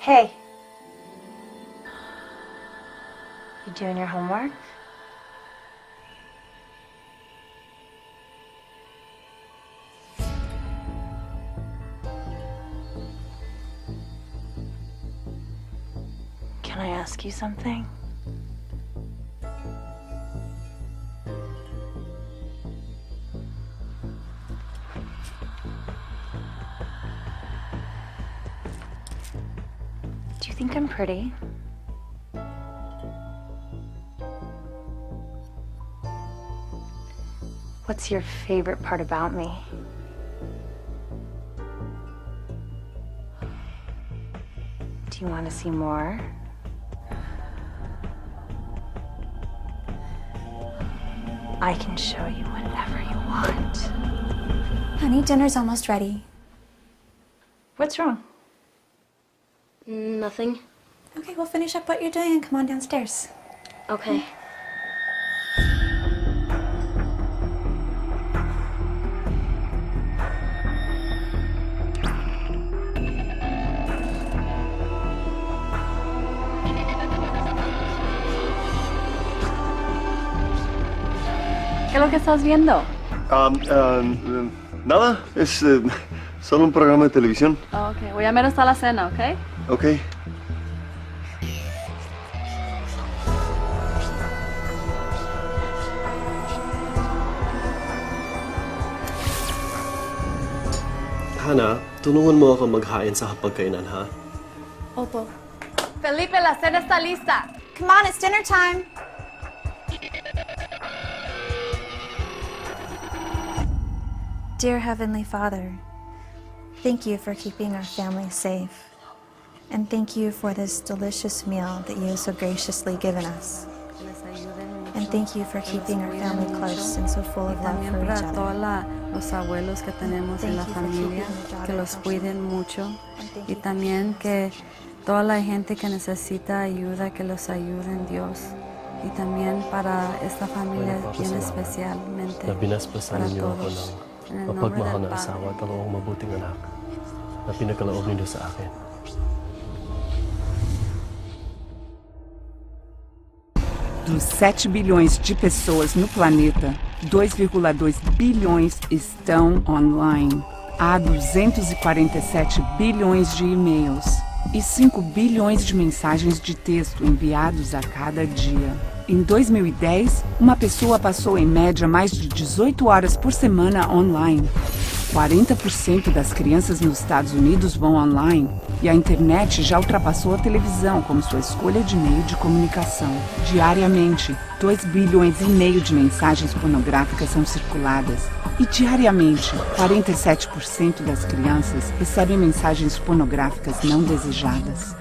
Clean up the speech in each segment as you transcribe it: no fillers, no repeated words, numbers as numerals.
Hey. You doing your homework? Can I ask you something? Do you think I'm pretty? What's your favorite part about me? Do you want to see more? I can show you whatever you want. Honey, dinner's almost ready. What's wrong? Nothing. Okay, we'll finish up what you're doing and come on downstairs. Okay. ¿Qué es lo que estás viendo? Nada, es solo un programa de televisión. Oh, ok, voy a ver hasta la cena, ¿ok? Ok. Hana, tulungan mo ako maghain sa hapagkainan, ha? Opo. Felipe, la cena está lista. Come on, it's dinner time. Dear Heavenly Father, thank you for keeping our family safe. And thank you for this delicious meal that you have so graciously given us. And thank you for keeping our family close and so full of love for each other. Los abuelos que tenemos en la familia, que los cuiden mucho y también que toda la gente que necesita ayuda, que los ayuden Dios. Y también para esta familia bien especialmente para todos. En el nombre mapagmahal del na asawa at ang mabuting anak na pinagkaloob ninyo sa akin. Dos 7 bilhões de pessoas no planeta, 2,2 bilhões estão online. Há 247 bilhões de e-mails e 5 bilhões de mensagens de texto enviados a cada dia. Em 2010, uma pessoa passou em média mais de 18 horas por semana online. 40% das crianças nos Estados Unidos vão online e a internet já ultrapassou a televisão como sua escolha de meio de comunicação. Diariamente, 2,5 bilhões de mensagens pornográficas são circuladas. E diariamente, 47% das crianças recebem mensagens pornográficas não desejadas.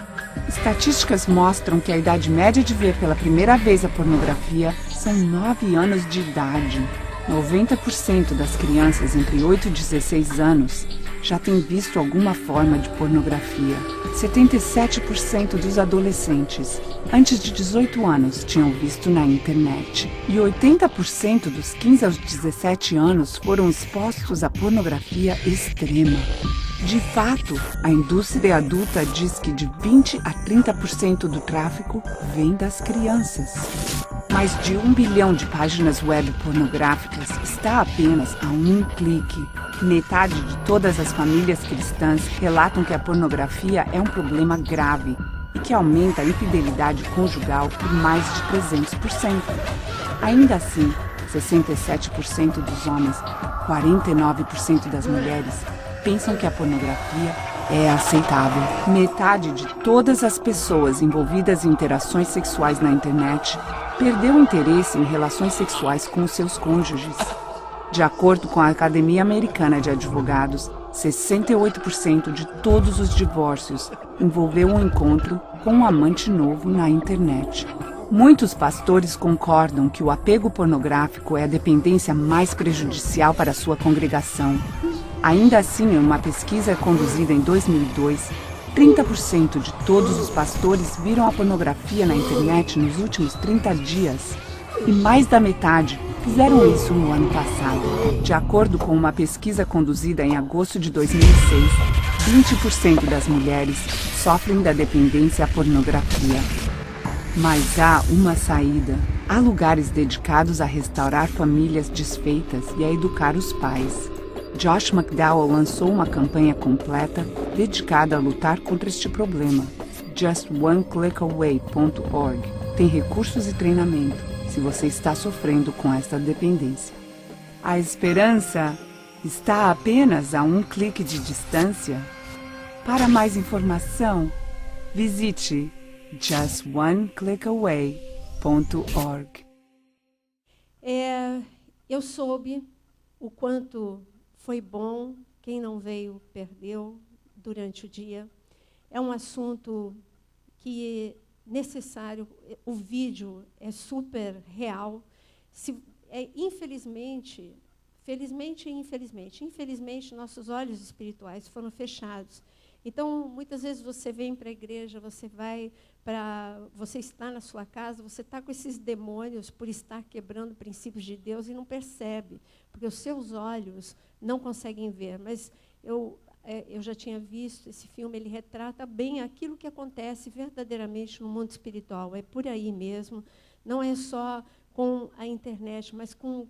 Estatísticas mostram que a idade média de ver pela primeira vez a pornografia são 9 anos de idade. 90% das crianças entre 8 e 16 anos já têm visto alguma forma de pornografia. 77% dos adolescentes antes de 18 anos tinham visto na internet. E 80% dos 15 aos 17 anos foram expostos à pornografia extrema. De fato, a indústria adulta diz que de 20 a 30% do tráfico vem das crianças. Mais de 1 bilhão de páginas web pornográficas está apenas a um clique. Metade de todas as famílias cristãs relatam que a pornografia é um problema grave e que aumenta a infidelidade conjugal por mais de 300%. Ainda assim, 67% dos homens e 49% das mulheres pensam que a pornografia é aceitável. Metade de todas as pessoas envolvidas em interações sexuais na internet perdeu interesse em relações sexuais com seus cônjuges. De acordo com a Academia Americana de Advogados, 68% de todos os divórcios envolveu um encontro com um amante novo na internet. Muitos pastores concordam que o apego pornográfico é a dependência mais prejudicial para a sua congregação. Ainda assim, em uma pesquisa conduzida em 2002, 30% de todos os pastores viram a pornografia na internet nos últimos 30 dias. E mais da metade fizeram isso no ano passado. De acordo com uma pesquisa conduzida em agosto de 2006, 20% das mulheres sofrem da dependência à pornografia. Mas há uma saída. Há lugares dedicados a restaurar famílias desfeitas e a educar os pais. Josh McDowell lançou uma campanha completa dedicada a lutar contra este problema. JustOneClickAway.org tem recursos e treinamento se você está sofrendo com esta dependência. A esperança está apenas a um clique de distância. Para mais informação, visite JustOneClickAway.org. Eu soube o quanto foi bom, quem não veio perdeu durante o dia. É um assunto que é necessário, o vídeo é super real. Infelizmente, felizmente e infelizmente, nossos olhos espirituais foram fechados. Então, muitas vezes você vem para a igreja, você está na sua casa, você está com esses demônios por estar quebrando princípios de Deus e não percebe, porque os seus olhos não conseguem ver. Mas eu já tinha visto esse filme, ele retrata bem aquilo que acontece verdadeiramente no mundo espiritual. É por aí mesmo, não é só com a internet, mas com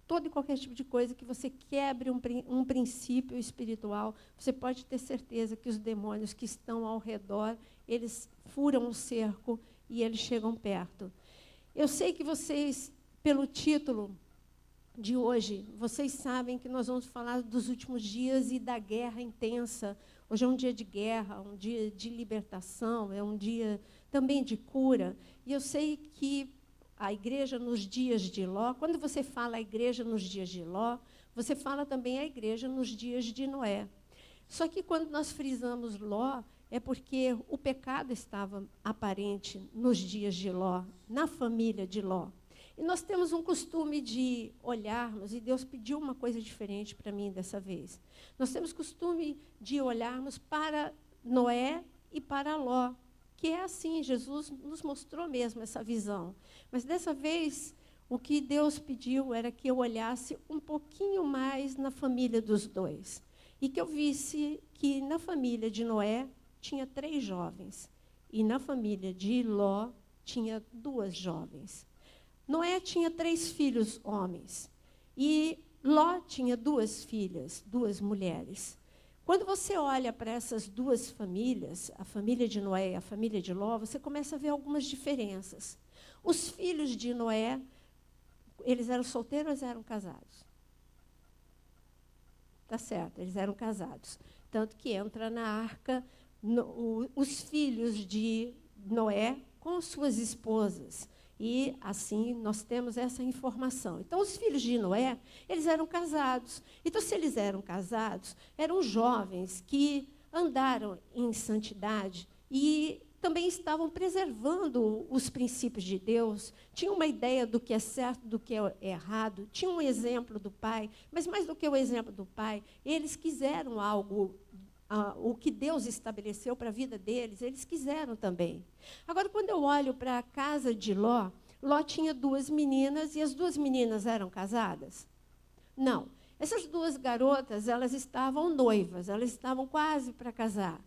todo e qualquer tipo de coisa que você quebre um princípio espiritual, você pode ter certeza que os demônios que estão ao redor, eles furam o cerco e eles chegam perto. Eu sei que vocês, pelo título de hoje, vocês sabem que nós vamos falar dos últimos dias e da guerra intensa. Hoje é um dia de guerra, um dia de libertação, é um dia também de cura. E eu sei que a igreja nos dias de Ló, quando você fala a igreja nos dias de Ló, você fala também a igreja nos dias de Noé. Só que quando nós frisamos Ló, é porque o pecado estava aparente nos dias de Ló, na família de Ló. E nós temos um costume de olharmos, e Deus pediu uma coisa diferente para mim dessa vez. Nós temos costume de olharmos para Noé e para Ló, que é assim, Jesus nos mostrou mesmo essa visão. Mas dessa vez, o que Deus pediu era que eu olhasse um pouquinho mais na família dos dois. E que eu visse que na família de Noé tinha 3 jovens. E na família de Ló tinha 2 jovens. Noé tinha 3 filhos homens. E Ló tinha 2 filhas, 2 mulheres. Quando você olha para essas 2 famílias, a família de Noé e a família de Ló, você começa a ver algumas diferenças. Os filhos de Noé, eles eram solteiros ou eram casados? Tá certo, eles eram casados. Tanto que entra na arca os filhos de Noé com suas esposas. E, assim, nós temos essa informação. Então, os filhos de Noé, eles eram casados. Então, se eles eram casados, eram jovens que andaram em santidade e também estavam preservando os princípios de Deus, tinham uma ideia do que é certo, do que é errado, tinham um exemplo do pai, mas mais do que o exemplo do pai, eles quiseram algo, o que Deus estabeleceu para a vida deles, eles quiseram também. Agora, quando eu olho para a casa de Ló, Ló tinha 2 meninas, e as 2 meninas eram casadas? Não. Essas 2 garotas, elas estavam noivas, elas estavam quase para casar.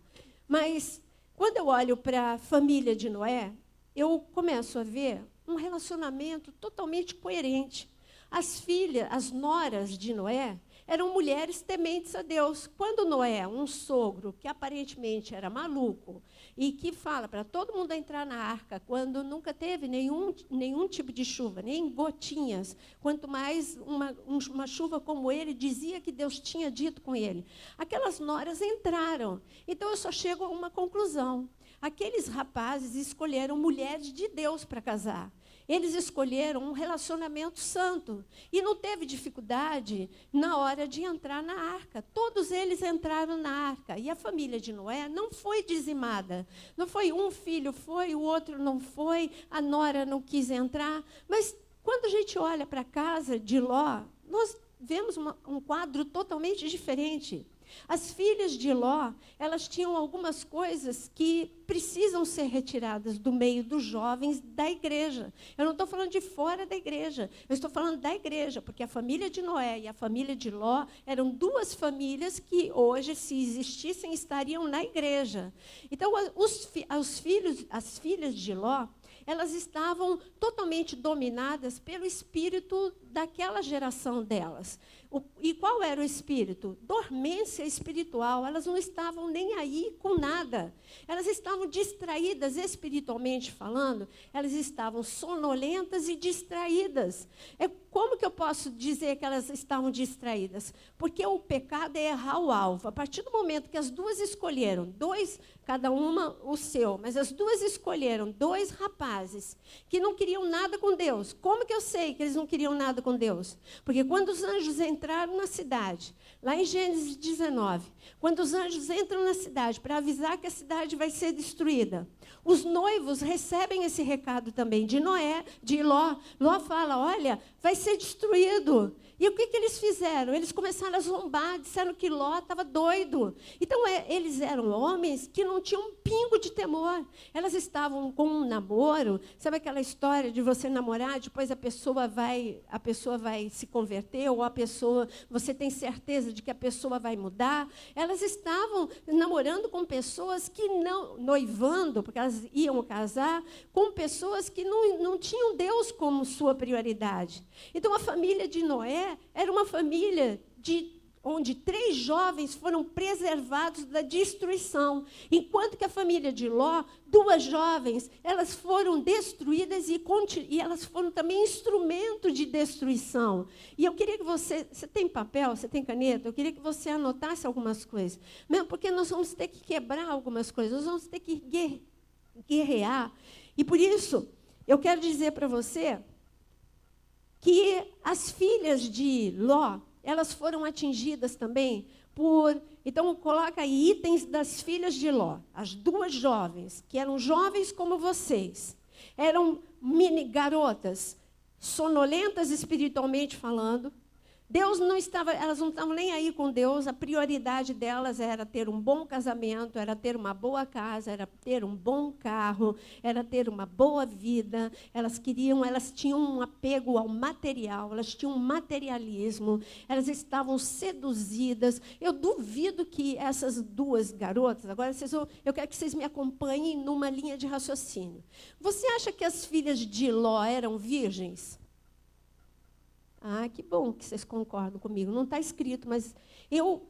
Mas, quando eu olho para a família de Noé, eu começo a ver um relacionamento totalmente coerente. As noras de Noé, eram mulheres tementes a Deus. Quando Noé, um sogro que aparentemente era maluco, e que fala para todo mundo entrar na arca, quando nunca teve nenhum tipo de chuva, nem gotinhas, quanto mais uma chuva como ele, dizia que Deus tinha dito com ele. Aquelas noras entraram. Então, eu só chego a uma conclusão. Aqueles rapazes escolheram mulheres de Deus para casar. Eles escolheram um relacionamento santo. E não teve dificuldade na hora de entrar na arca. Todos eles entraram na arca. E a família de Noé não foi dizimada. Não foi um filho foi, o outro não foi, a nora não quis entrar. Mas quando a gente olha para a casa de Ló, nós vemos um quadro totalmente diferente. As filhas de Ló, elas tinham algumas coisas que precisam ser retiradas do meio dos jovens da igreja. Eu não estou falando de fora da igreja, eu estou falando da igreja, porque a família de Noé e a família de Ló eram duas famílias que hoje, se existissem, estariam na igreja. Então, as filhas de Ló, elas estavam totalmente dominadas pelo espírito daquela geração delas. E qual era o espírito? Dormência espiritual. Elas não estavam nem aí com nada. Elas estavam distraídas espiritualmente falando, elas estavam sonolentas e distraídas. Como que eu posso dizer que elas estavam distraídas? Porque o pecado é errar o alvo. A partir do momento que as duas escolheram, cada uma o seu, mas as duas escolheram dois rapazes que não queriam nada com Deus. Como que eu sei que eles não queriam nada com Deus? Porque quando os anjos entraram na cidade, lá em Gênesis 19, quando os anjos entram na cidade para avisar que a cidade vai ser destruída, os noivos recebem esse recado também de Noé, de Ló. Ló fala, olha, vai ser destruído. E o que eles fizeram? Eles começaram a zombar, disseram que Ló estava doido. Então, eles eram homens que não tinham um pingo de temor. Elas estavam com um namoro. Sabe aquela história de você namorar, depois a pessoa vai se converter, ou você tem certeza de que a pessoa vai mudar? Elas estavam namorando com pessoas que não, noivando, porque elas iam casar, com pessoas que não tinham Deus como sua prioridade. Então, a família de Noé era uma família onde 3 jovens foram preservados da destruição, enquanto que a família de Ló, 2 jovens, elas foram destruídas e elas foram também instrumento de destruição. E eu queria que você tem papel, você tem caneta? Eu queria que você anotasse algumas coisas, mesmo porque nós vamos ter que quebrar algumas coisas, nós vamos ter que guerrear. E por isso, eu quero dizer para você que as filhas de Ló, elas foram atingidas também por... Então, coloca aí itens das filhas de Ló. As 2 jovens, que eram jovens como vocês, eram mini garotas, sonolentas espiritualmente falando. Elas não estavam nem aí com Deus, a prioridade delas era ter um bom casamento, era ter uma boa casa, era ter um bom carro, era ter uma boa vida. Elas tinham um apego ao material, elas tinham um materialismo, elas estavam seduzidas. Eu duvido que essas 2 garotas, agora eu quero que vocês me acompanhem numa linha de raciocínio. Você acha que as filhas de Ló eram virgens? Ah, que bom que vocês concordam comigo. Não está escrito, mas eu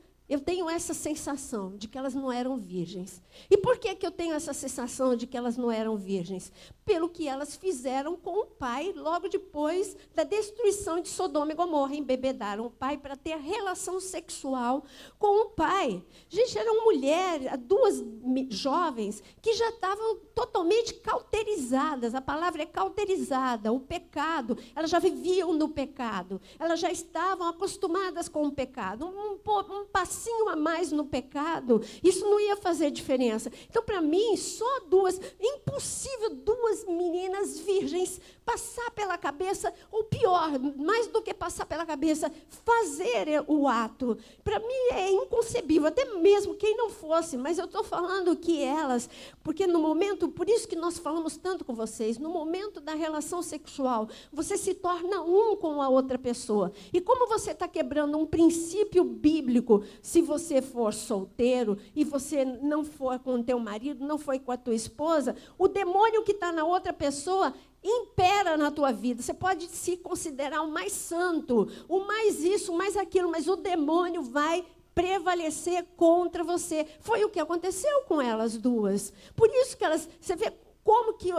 tenho essa sensação de que elas não eram virgens. E por que eu tenho essa sensação de que elas não eram virgens? Pelo que elas fizeram com o pai logo depois da destruição de Sodoma e Gomorra. Embebedaram o pai para ter relação sexual com o pai. Gente, eram mulheres, 2 jovens, que já estavam totalmente cauterizadas. A palavra é cauterizada, o pecado. Elas já viviam no pecado. Elas já estavam acostumadas com o pecado. Um passinho a mais no pecado, isso não ia fazer diferença. Então, para mim, só 2, impossível 2 meninas virgens passar pela cabeça, ou pior, mais do que passar pela cabeça, fazer o ato. Para mim é inconcebível, até mesmo quem não fosse, mas eu estou falando que elas, porque no momento, por isso que nós falamos tanto com vocês, no momento da relação sexual, você se torna um com a outra pessoa. E como você está quebrando um princípio bíblico, se você for solteiro e você não for com o teu marido, não foi com a tua esposa, o demônio que está na outra pessoa impera na tua vida. Você pode se considerar o mais santo, o mais isso, o mais aquilo, mas o demônio vai prevalecer contra você. Foi o que aconteceu com elas 2. Por isso que você vê como que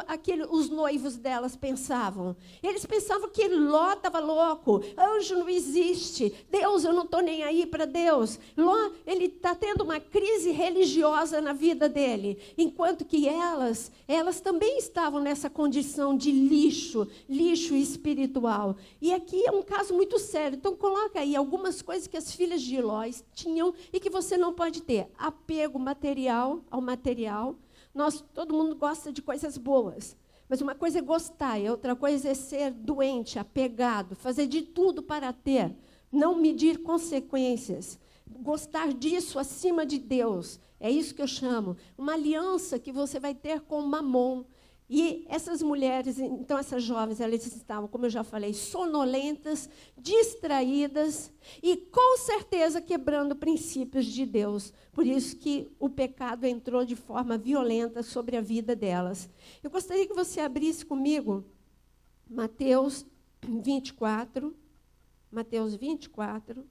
os noivos delas pensavam. Eles pensavam que Ló estava louco, anjo não existe, Deus, eu não estou nem aí para Deus. Ló, ele está tendo uma crise religiosa na vida dele, enquanto que elas também estavam nessa condição de lixo espiritual. E aqui é um caso muito sério. Então, coloca aí algumas coisas que as filhas de Ló tinham e que você não pode ter. Apego ao material. Todo mundo gosta de coisas boas, mas uma coisa é gostar, e outra coisa é ser doente, apegado, fazer de tudo para ter, não medir consequências. gostar disso acima de Deus. É isso que eu chamo. Uma aliança que você vai ter com Mamon. E essas mulheres, então essas jovens, elas estavam, como eu já falei, sonolentas, distraídas e com certeza quebrando princípios de Deus. Por isso que o pecado entrou de forma violenta sobre a vida delas. Eu gostaria que você abrisse comigo Mateus 24. Mateus 24.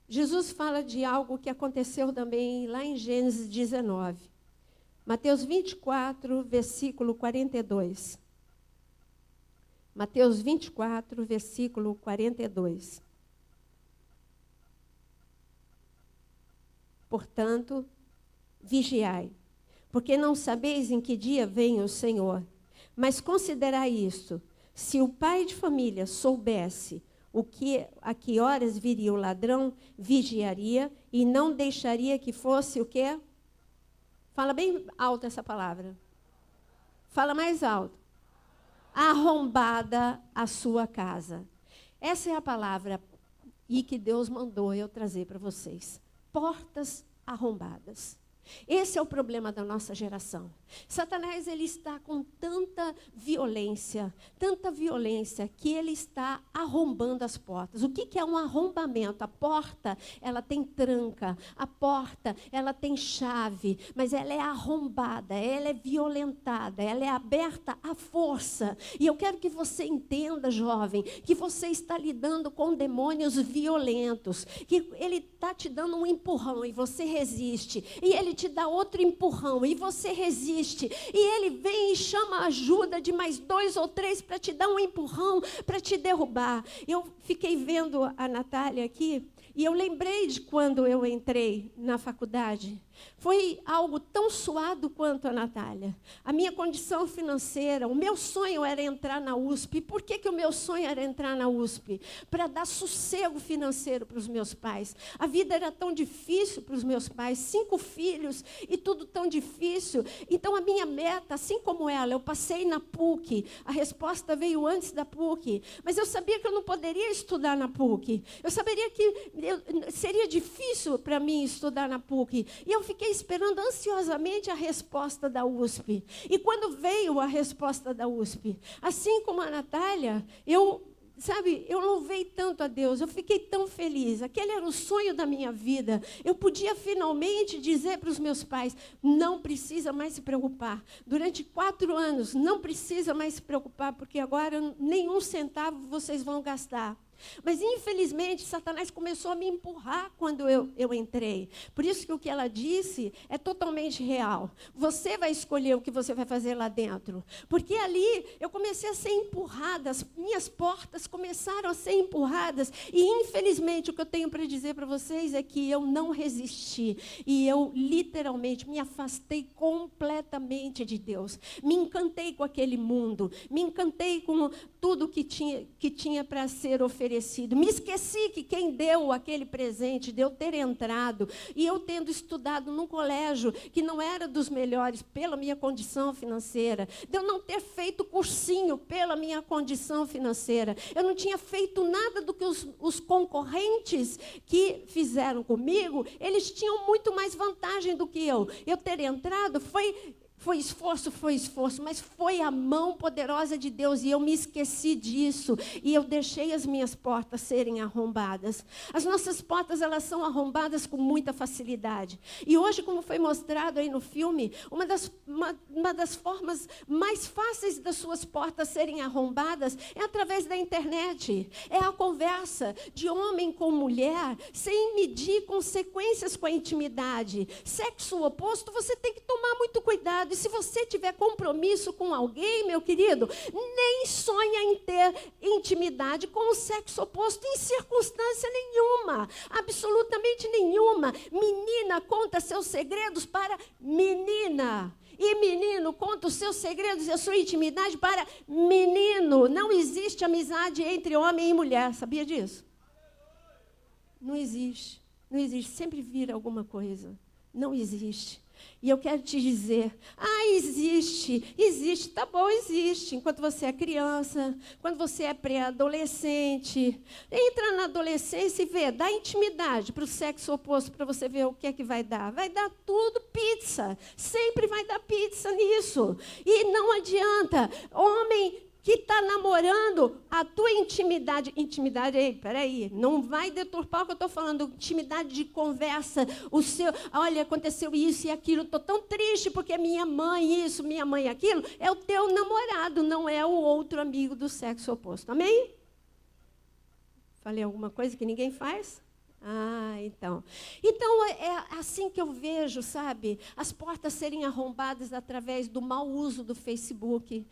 Jesus fala de algo que aconteceu também lá em Gênesis 19. Mateus 24, versículo 42. Mateus 24, versículo 42. Portanto, vigiai, porque não sabeis em que dia vem o Senhor. Mas considerai isto: se o pai de família soubesse a que horas viria o ladrão, vigiaria e não deixaria que fosse o quê? Fala bem alto essa palavra. Fala mais alto. Arrombada a sua casa. Essa é a palavra e que Deus mandou eu trazer para vocês. Portas arrombadas. Esse é o problema da nossa geração. Satanás, ele está com tanta violência, que ele está arrombando as portas. O que é um arrombamento? A porta, ela tem tranca, a porta, ela tem chave, mas ela é arrombada, ela é violentada, ela é aberta à força. E eu quero que você entenda, jovem, que você está lidando com demônios violentos, que ele está te dando um empurrão e você resiste, e ele te dá outro empurrão e você resiste, e ele vem e chama a ajuda de mais 2 ou 3 para te dar um empurrão, para te derrubar. Eu fiquei vendo a Natália aqui e eu lembrei de quando eu entrei na faculdade. Foi algo tão suado quanto a Natália. A minha condição financeira, o meu sonho era entrar na USP. Por que o meu sonho era entrar na USP? Para dar sossego financeiro para os meus pais. A vida era tão difícil para os meus pais, 5 filhos e tudo tão difícil. Então a minha meta, assim como ela, eu passei na PUC. A resposta veio antes da PUC. Mas eu sabia que eu não poderia estudar na PUC. Eu saberia que seria difícil para mim estudar na PUC. E eu fiquei esperando ansiosamente a resposta da USP. E quando veio a resposta da USP, assim como a Natália, eu louvei tanto a Deus, eu fiquei tão feliz. Aquele era o sonho da minha vida. Eu podia finalmente dizer para os meus pais: não precisa mais se preocupar. Durante 4 anos, não precisa mais se preocupar, porque agora nenhum centavo vocês vão gastar. Mas, infelizmente, Satanás começou a me empurrar quando eu entrei. Por isso que o que ela disse é totalmente real. Você vai escolher o que você vai fazer lá dentro. Porque ali eu comecei a ser empurrada, as minhas portas começaram a ser empurradas. E, infelizmente, o que eu tenho para dizer para vocês é que eu não resisti. E eu, literalmente, me afastei completamente de Deus. Me encantei com aquele mundo. Me encantei com tudo que tinha para ser oferecido. Me esqueci que quem deu aquele presente, de eu ter entrado, e eu tendo estudado num colégio que não era dos melhores pela minha condição financeira, de eu não ter feito cursinho pela minha condição financeira, eu não tinha feito nada do que os concorrentes que fizeram comigo, eles tinham muito mais vantagem do que eu. Eu ter entrado foi esforço, mas foi a mão poderosa de Deus, e eu me esqueci disso, e eu deixei as minhas portas serem arrombadas. As nossas portas, elas são arrombadas com muita facilidade. E hoje, como foi mostrado aí no filme, uma das formas mais fáceis das suas portas serem arrombadas é através da internet. É a conversa de homem com mulher, sem medir consequências com a intimidade. Sexo oposto, você tem que tomar muito cuidado. E se você tiver compromisso com alguém, meu querido, nem sonha em ter intimidade com o sexo oposto em circunstância nenhuma, absolutamente nenhuma. Menina, conta seus segredos para menina. E menino, conta os seus segredos e a sua intimidade para menino. Não existe amizade entre homem e mulher, sabia disso? Não existe. Não existe, sempre vira alguma coisa. Não existe. E eu quero te dizer, existe, tá bom, existe. Enquanto você é criança, quando você é pré-adolescente, entra na adolescência e vê, dá intimidade para o sexo oposto, para você ver o que é que vai dar. Vai dar tudo pizza, sempre vai dar pizza nisso. E não adianta, homem que está namorando, a tua intimidade, peraí, não vai deturpar o que eu estou falando, intimidade de conversa, olha, aconteceu isso e aquilo, estou tão triste porque minha mãe isso, minha mãe aquilo, é o teu namorado, não é o outro amigo do sexo oposto, amém? Falei alguma coisa que ninguém faz? Então é assim que eu vejo, sabe, as portas serem arrombadas através do mau uso do Facebook,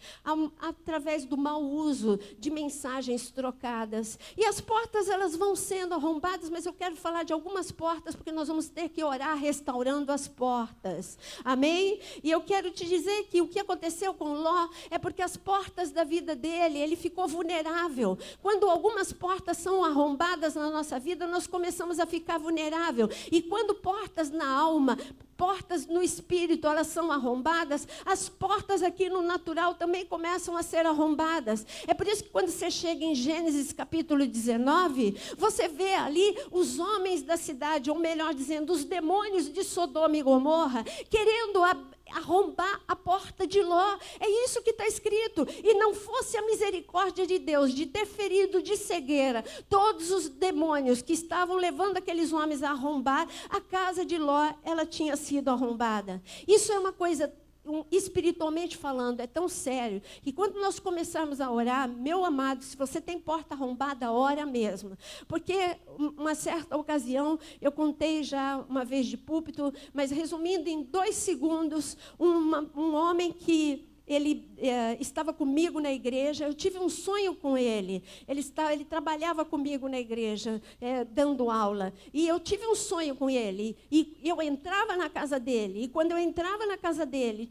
através do mau uso de mensagens trocadas. E as portas, elas vão sendo arrombadas, mas eu quero falar de algumas portas, porque nós vamos ter que orar restaurando as portas. Amém? E eu quero te dizer que o que aconteceu com Ló é porque as portas da vida dele, ele ficou vulnerável. Quando algumas portas são arrombadas na nossa vida, nós começamos a ficar vulnerável. E quando portas na alma, portas no espírito, elas são arrombadas, as portas aqui no natural também começam a ser arrombadas. É por isso que quando você chega em Gênesis capítulo 19, você vê ali os homens da cidade, ou melhor dizendo, os demônios de Sodoma e Gomorra, querendo arrombar a porta de Ló. É isso que está escrito. E não fosse a misericórdia de Deus de ter ferido de cegueira todos os demônios que estavam levando aqueles homens a arrombar, a casa de Ló, ela tinha sido arrombada. Isso é uma coisa, espiritualmente falando, é tão sério, que quando nós começarmos a orar, meu amado, se você tem porta arrombada, ora mesmo. Porque uma certa ocasião, eu contei já uma vez de púlpito, mas resumindo em 2 segundos, um homem que ele estava comigo na igreja, eu tive um sonho com ele. Ele trabalhava comigo na igreja, dando aula. E eu tive um sonho com ele. E eu entrava na casa dele. E quando eu entrava na casa dele,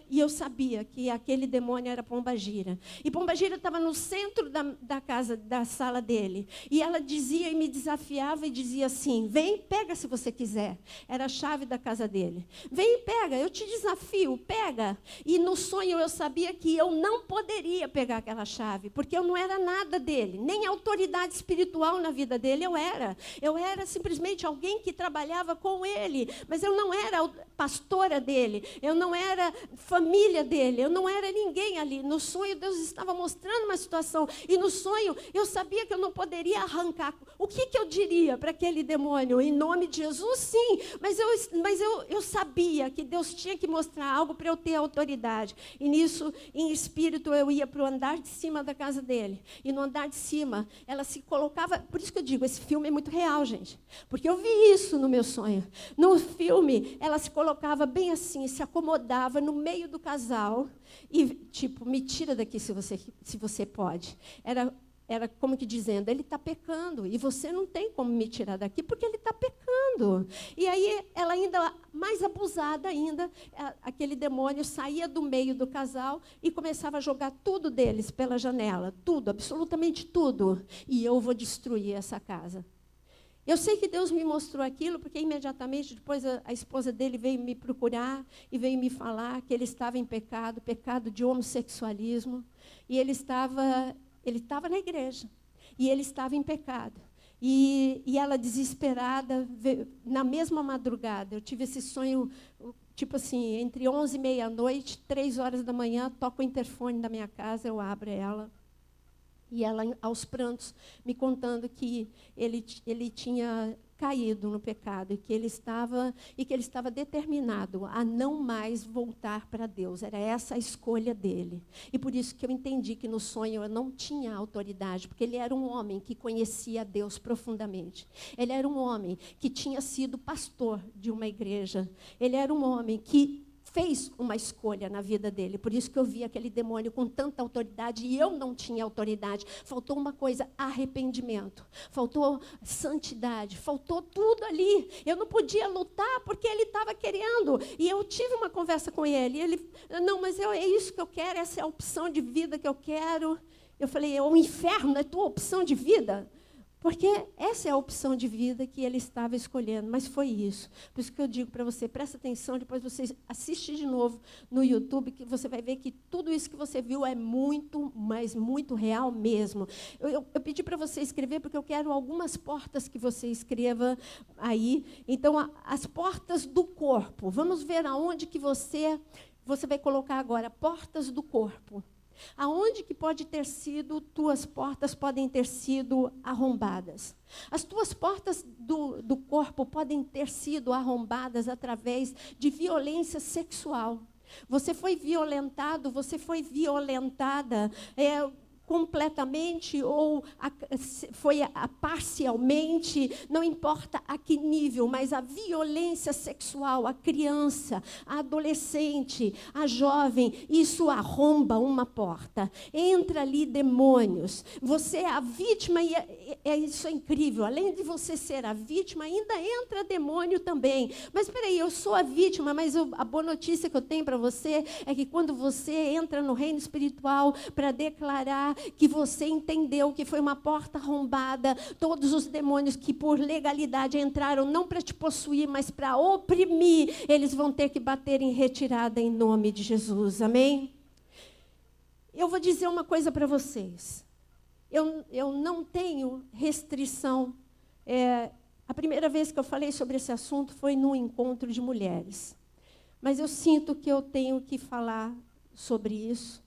e eu sabia que aquele demônio era Pombagira. E Pombagira estava no centro da casa, da sala dele. E ela dizia e me desafiava e dizia assim: vem, pega se você quiser. Era a chave da casa dele. Vem, pega, eu te desafio, pega. E no sonho eu sabia que eu não poderia pegar aquela chave, porque eu não era nada dele, nem autoridade espiritual na vida dele eu era. Eu era simplesmente alguém que trabalhava com ele, mas eu não era pastora dele, eu não era família dele, eu não era ninguém ali. No sonho, Deus estava mostrando uma situação, e no sonho eu sabia que eu não poderia arrancar. O que eu diria para aquele demônio? Em nome de Jesus, sim, mas eu sabia que Deus tinha que mostrar algo para eu ter autoridade. E nisso, em espírito, eu ia para o andar de cima da casa dele. E no andar de cima, ela se colocava... Por isso que eu digo, esse filme é muito real, gente. Porque eu vi isso no meu sonho. No filme, ela se colocava bem assim, se acomodava no meio do casal. E, tipo, me tira daqui se você pode. Era como que dizendo, ele está pecando, e você não tem como me tirar daqui, porque ele está pecando. E aí, ela ainda, mais abusada ainda, aquele demônio saía do meio do casal e começava a jogar tudo deles pela janela, tudo, absolutamente tudo. E eu vou destruir essa casa. Eu sei que Deus me mostrou aquilo, porque imediatamente depois a esposa dele veio me procurar e veio me falar que ele estava em pecado de homossexualismo, e ele estava na igreja, e ele estava em pecado. E ela, desesperada, na mesma madrugada, eu tive esse sonho, tipo assim, entre 11h e meia-noite, 3h da manhã, toca o interfone da minha casa, eu abro ela. E ela, aos prantos, me contando que ele tinha caído no pecado, e que ele estava determinado a não mais voltar para Deus. Era essa a escolha dele. E por isso que eu entendi que no sonho eu não tinha autoridade, porque ele era um homem que conhecia Deus profundamente. Ele era um homem que tinha sido pastor de uma igreja. Ele era um homem que fez uma escolha na vida dele. Por isso que eu vi aquele demônio com tanta autoridade e eu não tinha autoridade. Faltou uma coisa, arrependimento. Faltou santidade. Faltou tudo ali. Eu não podia lutar porque ele estava querendo. E eu tive uma conversa com ele. Ele, não, mas é isso que eu quero, essa é a opção de vida que eu quero. Eu falei, o inferno é tua opção de vida? Porque essa é a opção de vida que ele estava escolhendo, mas foi isso. Por isso que eu digo para você, presta atenção, depois você assiste de novo no YouTube, que você vai ver que tudo isso que você viu é muito, mas muito real mesmo. Eu pedi para você escrever, porque eu quero algumas portas que você escreva aí. Então, as portas do corpo. Vamos ver aonde que você vai colocar agora, portas do corpo. Aonde que pode ter sido, tuas portas podem ter sido arrombadas. As tuas portas do corpo podem ter sido arrombadas através de violência sexual. Você foi violentado, você foi violentada completamente ou foi parcialmente, não importa a que nível, mas a violência sexual, a criança, a adolescente, a jovem, isso arromba uma porta. Entra ali demônios. Você é a vítima e isso é incrível. Além de você ser a vítima, ainda entra demônio também. Mas espera aí, eu sou a vítima, mas a boa notícia que eu tenho para você é que quando você entra no reino espiritual para declarar que você entendeu que foi uma porta arrombada, todos os demônios que por legalidade entraram não para te possuir, mas para oprimir, eles vão ter que bater em retirada em nome de Jesus, amém? Eu vou dizer uma coisa para vocês, eu não tenho restrição, a primeira vez que eu falei sobre esse assunto foi num encontro de mulheres, mas eu sinto que eu tenho que falar sobre isso.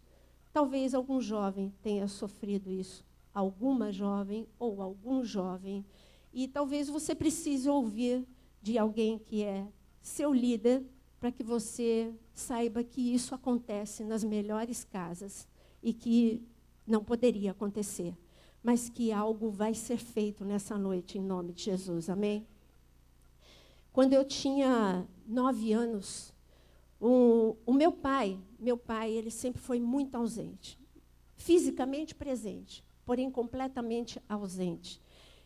Talvez algum jovem tenha sofrido isso, alguma jovem ou algum jovem. E talvez você precise ouvir de alguém que é seu líder, para que você saiba que isso acontece nas melhores casas e que não poderia acontecer, mas que algo vai ser feito nessa noite, em nome de Jesus, amém? Quando eu tinha 9 anos, o meu pai, ele sempre foi muito ausente. Fisicamente presente, porém completamente ausente.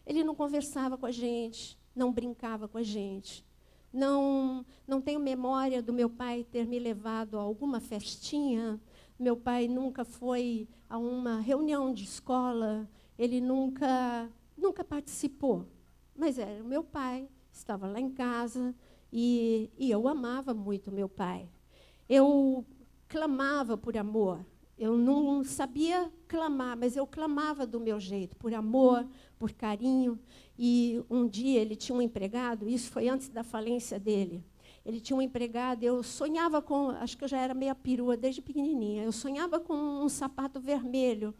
Ele não conversava com a gente, não brincava com a gente. Não tenho memória do meu pai ter me levado a alguma festinha. Meu pai nunca foi a uma reunião de escola. Ele nunca participou. Mas era o meu pai, estava lá em casa. E eu amava muito meu pai. Eu clamava por amor. Eu não sabia clamar, mas eu clamava do meu jeito, por amor, por carinho. E um dia ele tinha um empregado, isso foi antes da falência dele. Ele tinha um empregado, eu sonhava com, acho que eu já era meia perua desde pequenininha, eu sonhava com um sapato vermelho.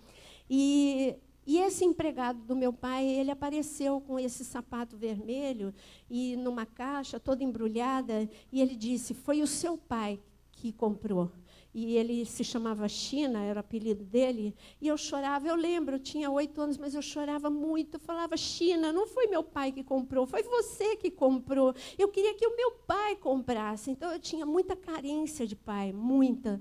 E esse empregado do meu pai, ele apareceu com esse sapato vermelho e numa caixa toda embrulhada, e ele disse, foi o seu pai que comprou. E ele se chamava China, era o apelido dele, e eu chorava, eu lembro, eu tinha 8 anos, mas eu chorava muito, eu falava, China, não foi meu pai que comprou, foi você que comprou. Eu queria que o meu pai comprasse, então eu tinha muita carência de pai, muita.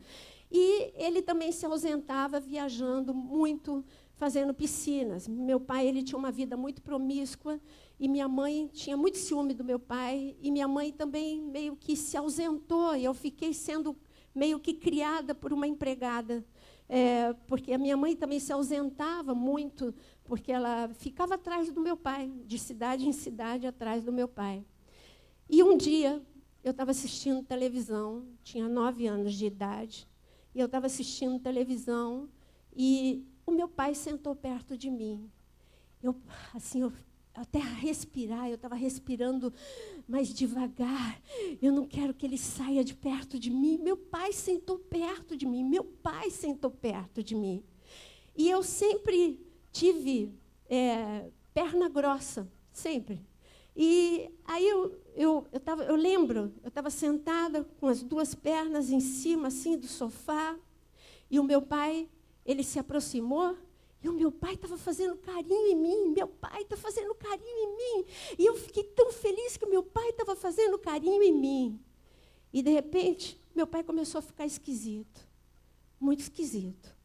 E ele também se ausentava viajando muito, fazendo piscinas. Meu pai, ele tinha uma vida muito promíscua, e minha mãe tinha muito ciúme do meu pai, e minha mãe também meio que se ausentou, e eu fiquei sendo meio que criada por uma empregada, porque a minha mãe também se ausentava muito, porque ela ficava atrás do meu pai, de cidade em cidade atrás do meu pai. E um dia, eu estava assistindo televisão, tinha 9 anos de idade, e eu estava assistindo televisão, e o meu pai sentou perto de mim. Eu até respirar, eu estava respirando mais devagar. Eu não quero que ele saia de perto de mim. Meu pai sentou perto de mim. Meu pai sentou perto de mim. E eu sempre tive perna grossa, sempre. E aí eu lembro, eu estava sentada com as 2 pernas em cima, assim, do sofá, e o meu pai, ele se aproximou, e o meu pai estava fazendo carinho em mim, meu pai está fazendo carinho em mim. E eu fiquei tão feliz que o meu pai estava fazendo carinho em mim. E, de repente, meu pai começou a ficar esquisito, muito esquisito.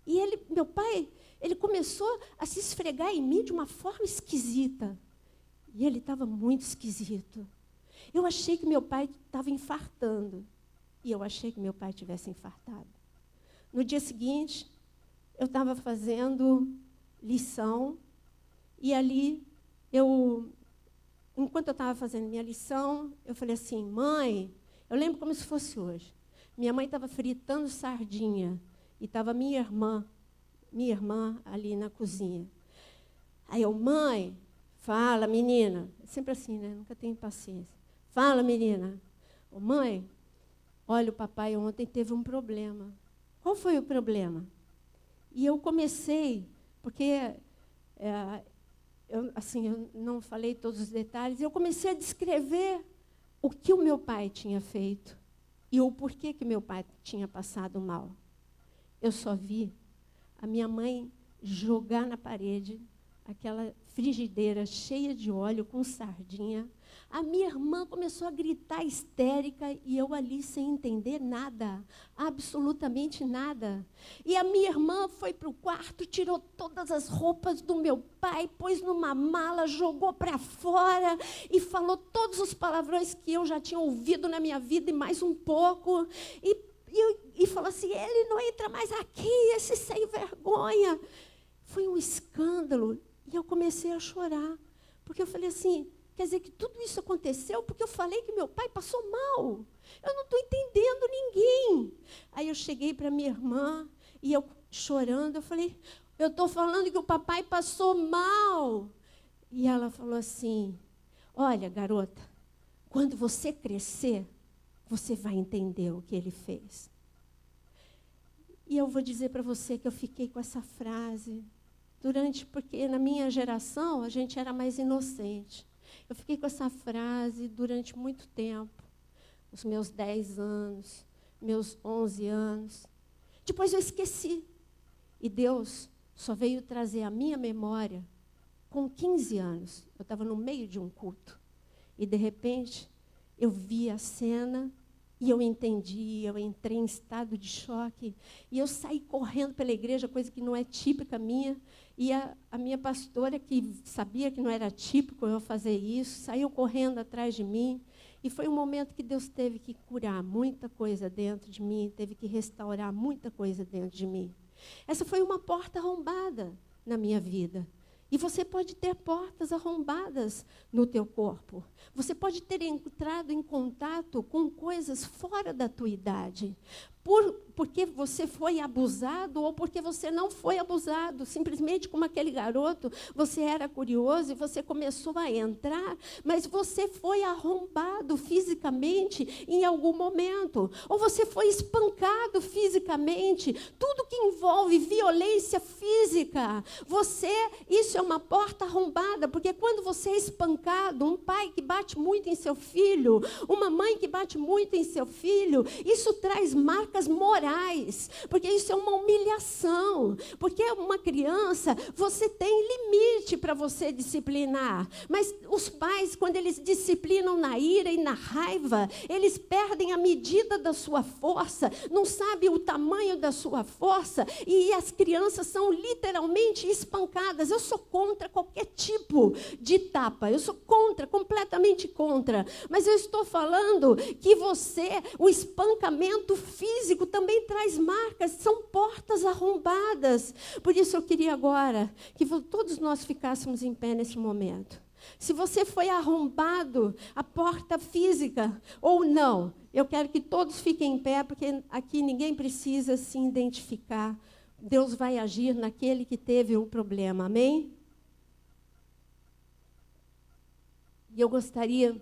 E meu pai, ele começou a se esfregar em mim de uma forma esquisita. E ele estava muito esquisito. Eu achei que meu pai estava infartando. E eu achei que meu pai tivesse infartado. No dia seguinte, eu estava fazendo lição E ali, enquanto eu estava fazendo minha lição, eu falei assim, mãe, eu lembro como se fosse hoje. Minha mãe estava fritando sardinha e estava minha irmã ali na cozinha. Aí eu, mãe, fala, menina. Sempre assim, né? Nunca tenho paciência. Fala, menina. Ô, mãe, olha, o papai ontem teve um problema. Qual foi o problema? E eu comecei, porque eu não falei todos os detalhes, eu comecei a descrever o que o meu pai tinha feito e o porquê que meu pai tinha passado mal. Eu só vi a minha mãe jogar na parede aquela frigideira cheia de óleo com sardinha. A minha irmã começou a gritar histérica e eu ali sem entender nada, absolutamente nada. E a minha irmã foi para o quarto, tirou todas as roupas do meu pai, pôs numa mala, jogou para fora e falou todos os palavrões que eu já tinha ouvido na minha vida e mais um pouco. E falou assim, ele não entra mais aqui, esse sem vergonha. Foi um escândalo. E eu comecei a chorar, porque eu falei assim, quer dizer que tudo isso aconteceu porque eu falei que meu pai passou mal. Eu não estou entendendo ninguém. Aí eu cheguei para minha irmã, e eu chorando, eu falei, eu estou falando que o papai passou mal. E ela falou assim, olha, garota, quando você crescer, você vai entender o que ele fez. E eu vou dizer para você que eu fiquei com essa frase, porque na minha geração a gente era mais inocente. Eu fiquei com essa frase durante muito tempo, os meus 10 anos, meus 11 anos. Depois eu esqueci. E Deus só veio trazer à minha memória com 15 anos. Eu estava no meio de um culto. E, de repente, eu vi a cena e eu entendi, eu entrei em estado de choque. E eu saí correndo pela igreja, coisa que não é típica minha. E a minha pastora, que sabia que não era típico eu fazer isso, saiu correndo atrás de mim. E foi um momento que Deus teve que curar muita coisa dentro de mim, teve que restaurar muita coisa dentro de mim. Essa foi uma porta arrombada na minha vida. E você pode ter portas arrombadas no teu corpo. Você pode ter entrado em contato com coisas fora da tua idade. Porque você foi abusado ou porque você não foi abusado. Simplesmente como aquele garoto, você era curioso e você começou a entrar, mas você foi arrombado fisicamente em algum momento. Ou você foi espancado fisicamente. Tudo que envolve violência física, isso é uma porta arrombada, porque quando você é espancado, um pai que bate muito em seu filho, uma mãe que bate muito em seu filho, isso traz marcas morais, porque isso é uma humilhação, porque uma criança, você tem limite para você disciplinar, mas os pais, quando eles disciplinam na ira e na raiva, eles perdem a medida da sua força, não sabem o tamanho da sua força, e as crianças são literalmente espancadas. Eu sou contra qualquer tipo de tapa, eu sou contra, completamente contra, mas eu estou falando que o espancamento físico também traz marcas, são portas arrombadas. Por isso eu queria agora que todos nós ficássemos em pé nesse momento. Se você foi arrombado, a porta física ou não, eu quero que todos fiquem em pé, porque aqui ninguém precisa se identificar. Deus vai agir naquele que teve um problema, amém? E eu gostaria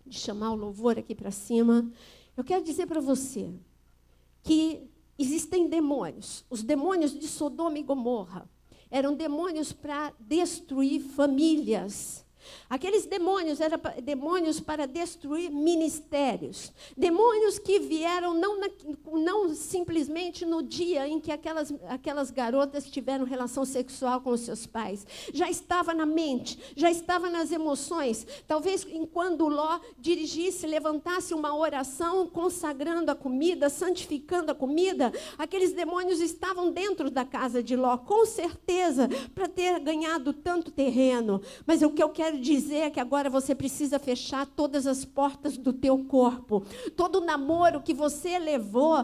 de chamar o louvor aqui para cima. Eu quero dizer para você que existem demônios. Os demônios de Sodoma e Gomorra eram demônios para destruir famílias. Aqueles demônios eram demônios para destruir ministérios. Demônios que vieram não simplesmente no dia em que aquelas garotas tiveram relação sexual com os seus pais. Já estava na mente, já estava nas emoções. Talvez quando Ló dirigisse, levantasse uma oração consagrando a comida, santificando a comida, aqueles demônios estavam dentro da casa de Ló, com certeza, para ter ganhado tanto terreno. Mas o que eu quero quero dizer que agora você precisa fechar todas as portas do teu corpo. Todo namoro que você levou,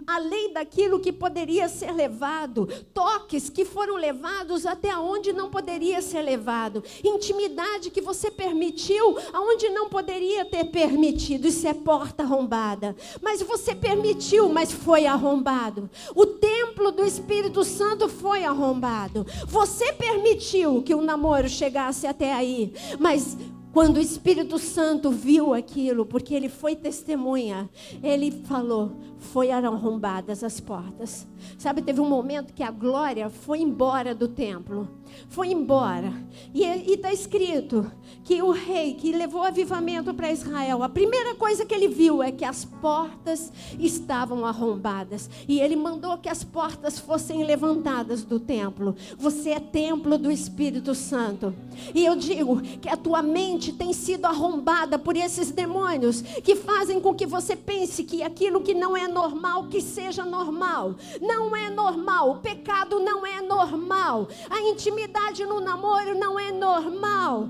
além daquilo que poderia ser levado, toques que foram levados até onde não poderia ser levado, intimidade que você permitiu aonde não poderia ter permitido. Isso é porta arrombada. Mas você permitiu, mas foi arrombado. O templo do Espírito Santo foi arrombado. Você permitiu que o namoro chegasse até aí, mas quando o Espírito Santo viu aquilo, porque ele foi testemunha, ele falou, foi arrombadas as portas. Sabe, teve um momento que a glória foi embora do templo. Foi embora. E está escrito que o rei que levou avivamento para Israel, a primeira coisa que ele viu é que as portas estavam arrombadas. E ele mandou que as portas fossem levantadas do templo. Você é templo do Espírito Santo. E eu digo que a tua mente tem sido arrombada por esses demônios que fazem com que você pense que aquilo que não é normal, que seja normal. Não é normal. O pecado não é normal. A intimidade no namoro não é normal.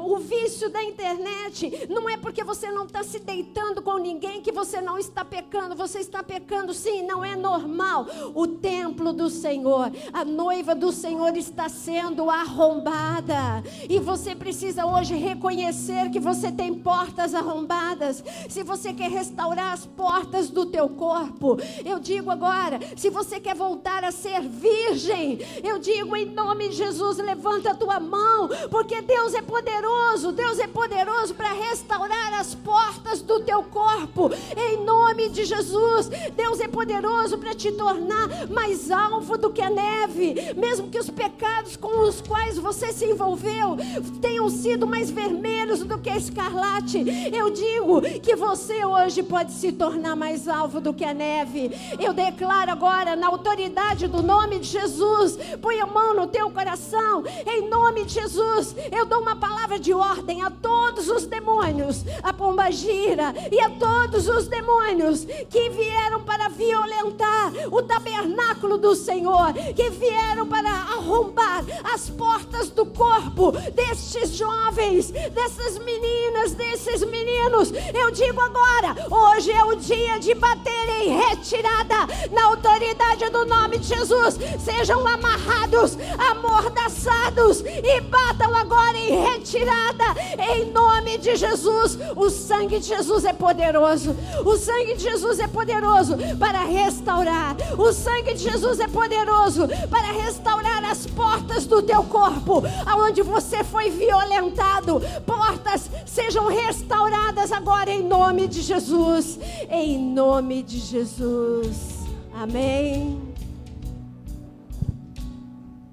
O vício da internet não é porque você não está se deitando com ninguém que você não está pecando. Você está pecando sim, não é normal. O templo do Senhor, a noiva do Senhor está sendo arrombada. E você precisa hoje reconhecer que você tem portas arrombadas. Se você quer restaurar as portas do teu corpo, eu digo agora, se você quer voltar a ser virgem, eu digo em nome de Jesus, levanta a tua mão, porque Deus é poderoso para restaurar as portas do teu corpo, em nome de Jesus. Deus é poderoso para te tornar mais alvo do que a neve, mesmo que os pecados com os quais você se envolveu tenham sido mais vermelhos do que a escarlate, eu digo que você hoje pode se tornar mais alvo do que a neve. Eu declaro agora, na autoridade do nome de Jesus, põe a mão no teu coração, em nome de Jesus, eu dou uma palavra de ordem a todos os demônios, a pombagira e a todos os demônios que vieram para violentar o tabernáculo do Senhor, que vieram para arrombar as portas do corpo destes jovens, dessas meninas, desses meninos. Eu digo agora, hoje é o dia de bater em retirada, na autoridade do nome de Jesus. Sejam amarrados, amordaçados e batam agora em retirada, em nome de Jesus. O sangue de Jesus é poderoso. O sangue de Jesus é poderoso para restaurar. O sangue de Jesus é poderoso para restaurar as portas do teu corpo, aonde você foi violentado. Portas sejam restauradas agora em nome de Jesus. Em nome de Jesus. Amém.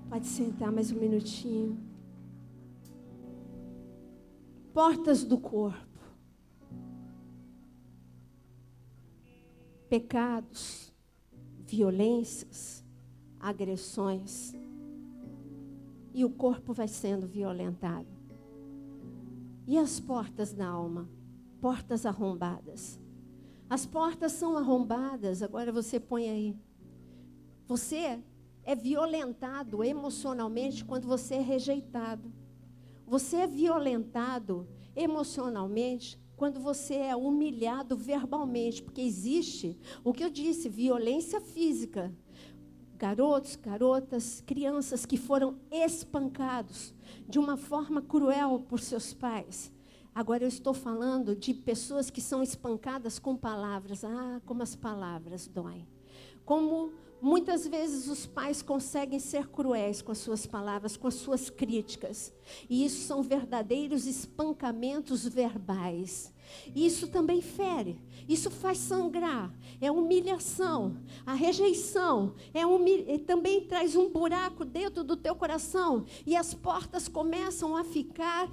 Pode sentar mais um minutinho. Portas do corpo. Pecados, violências, agressões. E o corpo vai sendo violentado. E as portas da alma? Portas arrombadas. As portas são arrombadas, agora você põe aí. Você é violentado emocionalmente quando você é rejeitado. Você é violentado emocionalmente quando você é humilhado verbalmente, porque existe o que eu disse, violência física. Garotos, garotas, crianças que foram espancados de uma forma cruel por seus pais. Agora eu estou falando de pessoas que são espancadas com palavras. Ah, como as palavras doem. Como muitas vezes os pais conseguem ser cruéis com as suas palavras, com as suas críticas. E isso são verdadeiros espancamentos verbais. Isso também fere, isso faz sangrar, é humilhação. A rejeição também traz um buraco dentro do teu coração e as portas começam a ficar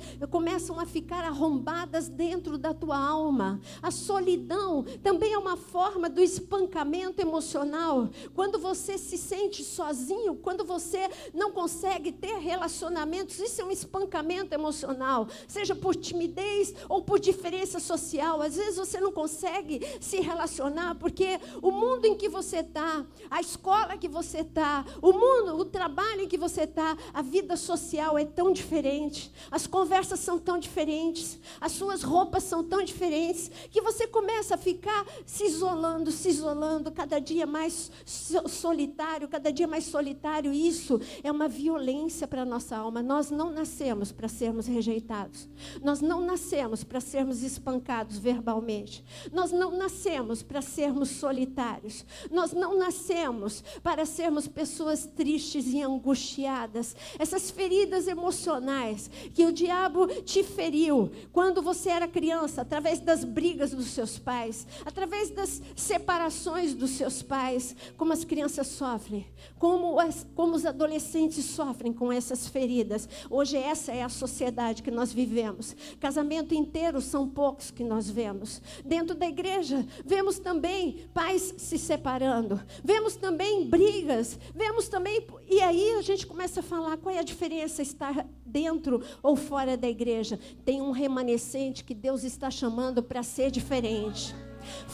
arrombadas dentro da tua alma. A solidão também é uma forma do espancamento emocional. Quando você se sente sozinho, quando você não consegue ter relacionamentos, isso é um espancamento emocional, seja por timidez ou por diferenças social, às vezes você não consegue se relacionar, porque o mundo em que você está, a escola que você está, o trabalho em que você está, a vida social é tão diferente, as conversas são tão diferentes, as suas roupas são tão diferentes, que você começa a ficar se isolando, cada dia mais solitário, e isso é uma violência para a nossa alma. Nós não nascemos para sermos rejeitados, nós não nascemos para sermos espancados verbalmente, nós não nascemos para sermos solitários, nós não nascemos para sermos pessoas tristes e angustiadas. Essas feridas emocionais que o diabo te feriu quando você era criança, através das brigas dos seus pais, através das separações dos seus pais, como as crianças sofrem, como os adolescentes sofrem com essas feridas. Hoje essa é a sociedade que nós vivemos. Casamento inteiro são poucos que nós vemos. Dentro da igreja, vemos também pais se separando, vemos também brigas, vemos também... E aí a gente começa a falar, qual é a diferença estar dentro ou fora da igreja? Tem um remanescente que Deus está chamando para ser diferente.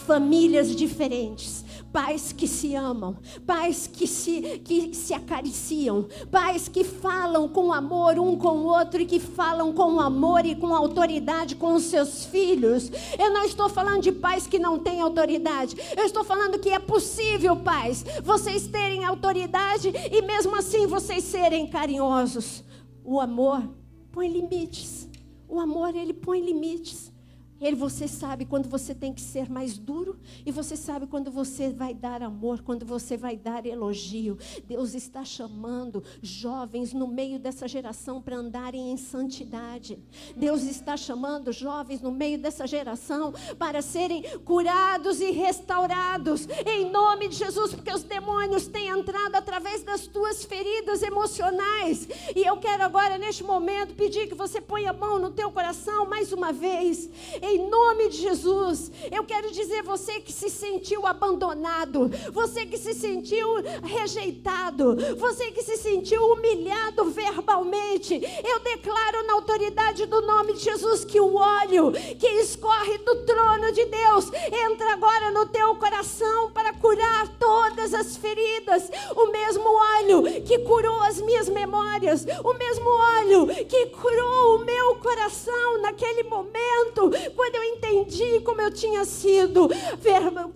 Famílias diferentes, pais que se amam, pais que se acariciam, pais que falam com amor um com o outro e que falam com amor e com autoridade com os seus filhos. Eu não estou falando de pais que não têm autoridade, eu estou falando que é possível, pais, vocês terem autoridade e mesmo assim vocês serem carinhosos. O amor põe limites, o amor ele põe limites. Você sabe quando você tem que ser mais duro, e você sabe quando você vai dar amor, quando você vai dar elogio. Deus está chamando jovens no meio dessa geração para andarem em santidade. Deus está chamando jovens no meio dessa geração para serem curados e restaurados, em nome de Jesus, porque os demônios têm entrado através das tuas feridas emocionais. E eu quero agora, neste momento, pedir que você ponha a mão no teu coração mais uma vez, em nome de Jesus. Eu quero dizer, você que se sentiu abandonado, você que se sentiu rejeitado, você que se sentiu humilhado verbalmente, eu declaro na autoridade do nome de Jesus que o óleo que escorre do trono de Deus entra agora no teu coração para curar todas as feridas. O mesmo óleo que curou as minhas memórias, o mesmo óleo que curou o meu coração naquele momento, quando eu entendi como eu tinha sido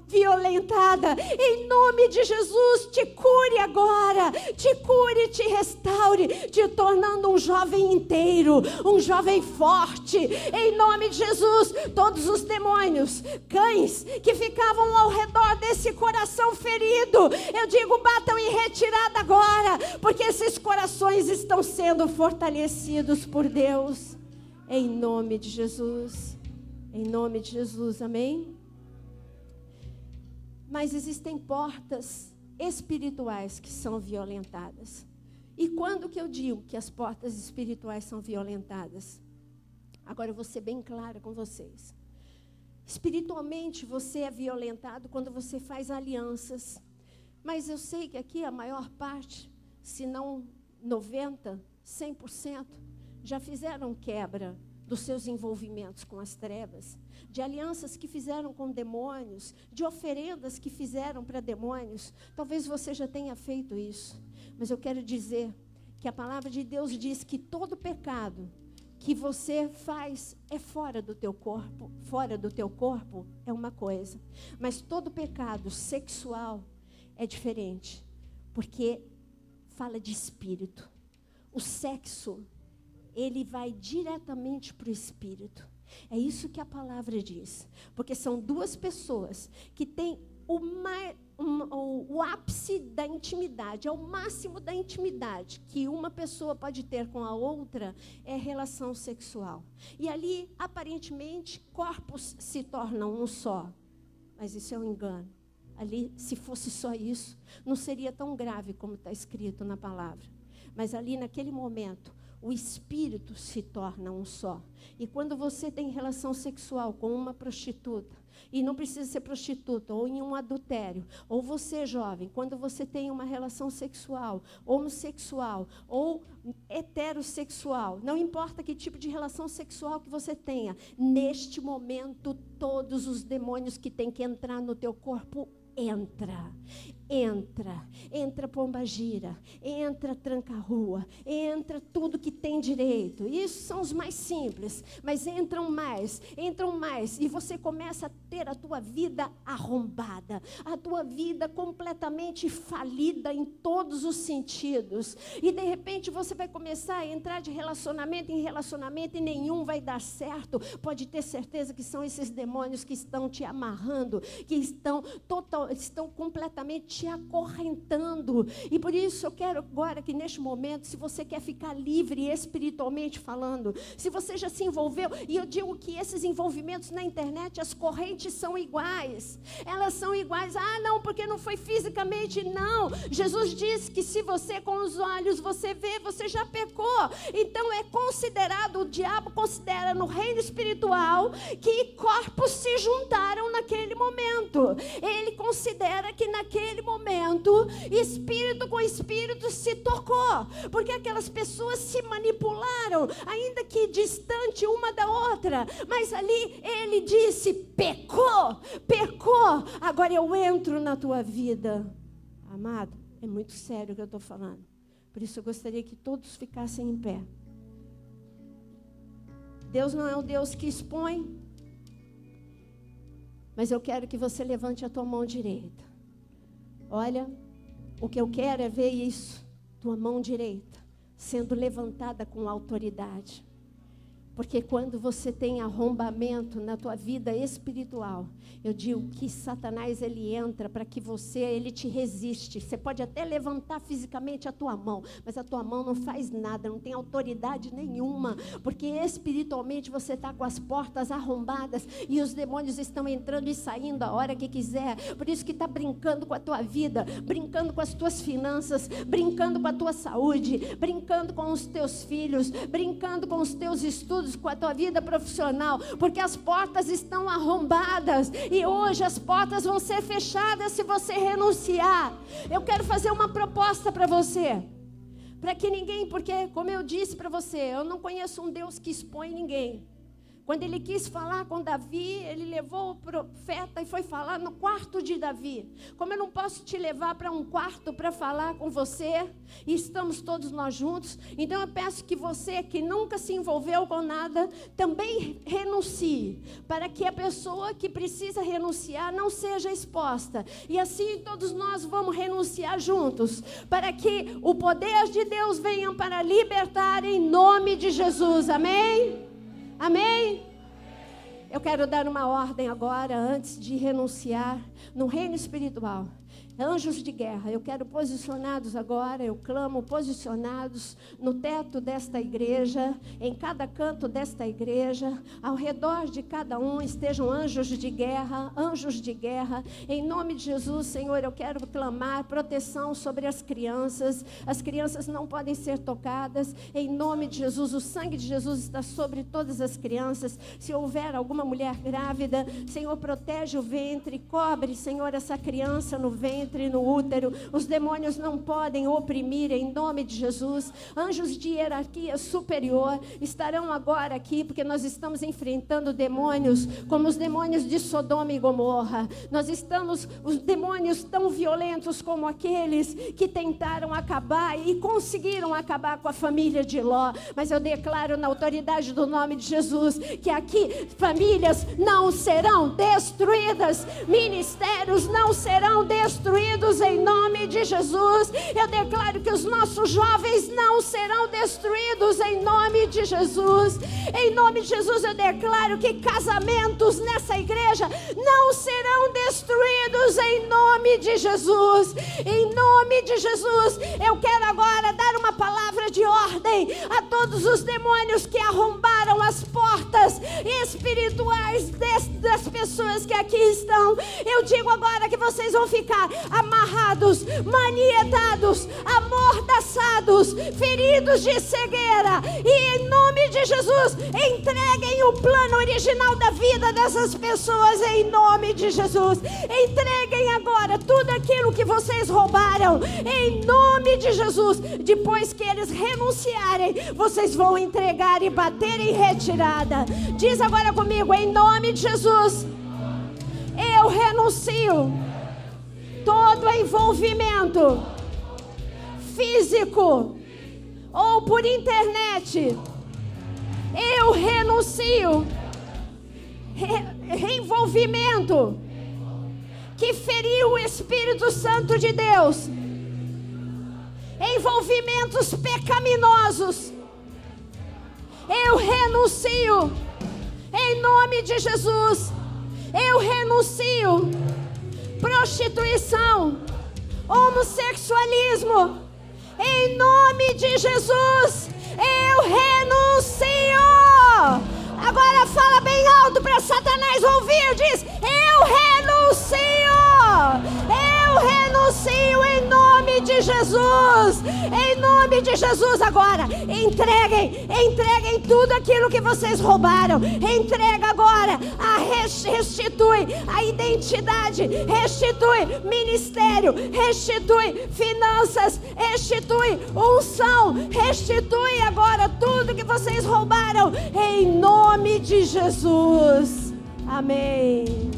violentada. Em nome de Jesus, te cure agora, te cure, te restaure, te tornando um jovem inteiro, um jovem forte. Em nome de Jesus, todos os demônios, cães que ficavam ao redor desse coração ferido, eu digo, batam em retirada agora, porque esses corações estão sendo fortalecidos por Deus. Em nome de Jesus. Em nome de Jesus, amém? Mas existem portas espirituais que são violentadas. E quando que eu digo que as portas espirituais são violentadas? Agora eu vou ser bem clara com vocês. Espiritualmente você é violentado quando você faz alianças. Mas eu sei que aqui a maior parte, se não 90%, 100%, já fizeram quebra dos seus envolvimentos com as trevas, de alianças que fizeram com demônios, de oferendas que fizeram para demônios. Talvez você já tenha feito isso, mas eu quero dizer que a palavra de Deus diz que todo pecado que você faz é fora do teu corpo é uma coisa, mas todo pecado sexual é diferente, porque fala de espírito. O sexo, ele vai diretamente para o espírito. É isso que a palavra diz. Porque são duas pessoas que têm o ápice da intimidade, é o máximo da intimidade que uma pessoa pode ter com a outra, é relação sexual. E ali, aparentemente, corpos se tornam um só. Mas isso é um engano. Ali, se fosse só isso, não seria tão grave como está escrito na palavra. Mas ali, naquele momento, o espírito se torna um só. E quando você tem relação sexual com uma prostituta, e não precisa ser prostituta, ou em um adultério, ou você, jovem, quando você tem uma relação sexual, homossexual, ou heterossexual, não importa que tipo de relação sexual que você tenha, neste momento, todos os demônios que têm que entrar no teu corpo, entra pombagira, entra tranca-rua, entra tudo que tem direito. Isso são os mais simples, mas entram mais, e você começa a ter a tua vida arrombada, a tua vida completamente falida em todos os sentidos, e de repente você vai começar a entrar de relacionamento em relacionamento e nenhum vai dar certo. Pode ter certeza que são esses demônios que estão te amarrando, que estão completamente te acorrentando. E por isso eu quero agora que neste momento, se você quer ficar livre espiritualmente falando, se você já se envolveu, e eu digo que esses envolvimentos na internet, as correntes são iguais, elas são iguais. Não, porque não foi fisicamente, não. Jesus disse que se você com os olhos você vê, você já pecou. Então é considerado, o diabo considera no reino espiritual que corpos se juntaram naquele momento. Ele considera que naquele momento, espírito com espírito se tocou, porque aquelas pessoas se manipularam, ainda que distante uma da outra, mas ali ele disse, pecou, agora eu entro na tua vida. Amado, é muito sério o que eu estou falando, por isso eu gostaria que todos ficassem em pé. Deus não é um Deus que expõe, mas eu quero que você levante a tua mão direita. Olha, o que eu quero é ver isso, tua mão direita, sendo levantada com autoridade. Porque quando você tem arrombamento na tua vida espiritual, eu digo que Satanás, ele entra para que ele te resiste. Você pode até levantar fisicamente a tua mão, mas a tua mão não faz nada, não tem autoridade nenhuma, porque espiritualmente você está com as portas arrombadas e os demônios estão entrando e saindo a hora que quiser. Por isso que está brincando com a tua vida, brincando com as tuas finanças, brincando com a tua saúde, brincando com os teus filhos, brincando com os teus estudos, com a tua vida profissional, porque as portas estão arrombadas e hoje as portas vão ser fechadas se você renunciar. Eu quero fazer uma proposta para você, para que ninguém, porque como eu disse para você, eu não conheço um Deus que expõe ninguém. Quando ele quis falar com Davi, ele levou o profeta e foi falar no quarto de Davi. Como eu não posso te levar para um quarto para falar com você, e estamos todos nós juntos, então eu peço que você que nunca se envolveu com nada, também renuncie, para que a pessoa que precisa renunciar não seja exposta. E assim todos nós vamos renunciar juntos, para que o poder de Deus venha para libertar em nome de Jesus. Amém? Amém? Eu quero dar uma ordem agora, antes de renunciar, no reino espiritual. Anjos de guerra, eu quero posicionados agora, eu clamo posicionados no teto desta igreja, em cada canto desta igreja, ao redor de cada um estejam anjos de guerra, em nome de Jesus, Senhor, eu quero clamar proteção sobre as crianças não podem ser tocadas, em nome de Jesus, o sangue de Jesus está sobre todas as crianças. Se houver alguma mulher grávida, Senhor, protege o ventre, cobre, Senhor, essa criança no ventre, no útero, os demônios não podem oprimir em nome de Jesus. Anjos de hierarquia superior estarão agora aqui, porque nós estamos enfrentando demônios como os demônios de Sodoma e Gomorra. Os demônios tão violentos como aqueles que tentaram acabar e conseguiram acabar com a família de Ló, mas eu declaro na autoridade do nome de Jesus, que aqui famílias não serão destruídas, ministérios não serão destruídos em nome de Jesus. Eu declaro que os nossos jovens não serão destruídos em nome de Jesus. Em nome de Jesus eu declaro que casamentos nessa igreja não serão destruídos em nome de Jesus. Em nome de Jesus eu quero agora dar uma palavra de ordem a todos os demônios que arrombaram as portas espirituais das pessoas que aqui estão. Eu digo agora que vocês vão ficar amarrados, manietados, amordaçados, feridos de cegueira. E em nome de Jesus, entreguem o plano original da vida dessas pessoas em nome de Jesus. Entreguem agora tudo aquilo que vocês roubaram em nome de Jesus. Depois que eles renunciarem, vocês vão entregar e bater em retirada. Diz agora comigo, em nome de Jesus, eu renuncio todo envolvimento físico ou por internet. Eu renuncio envolvimento que feriu o Espírito Santo de Deus, envolvimentos pecaminosos. Eu renuncio em nome de Jesus. Eu renuncio prostituição, homossexualismo, em nome de Jesus. Eu renuncio. Agora fala bem alto para Satanás ouvir. Diz: eu renuncio. Eu renuncio em nome de Jesus. Em nome de Jesus. Agora entreguem tudo aquilo que vocês roubaram. Entrega agora. Restitui a identidade, restitui ministério, restitui finanças, restitui unção, restitui agora tudo que vocês roubaram em nome de Jesus. Amém.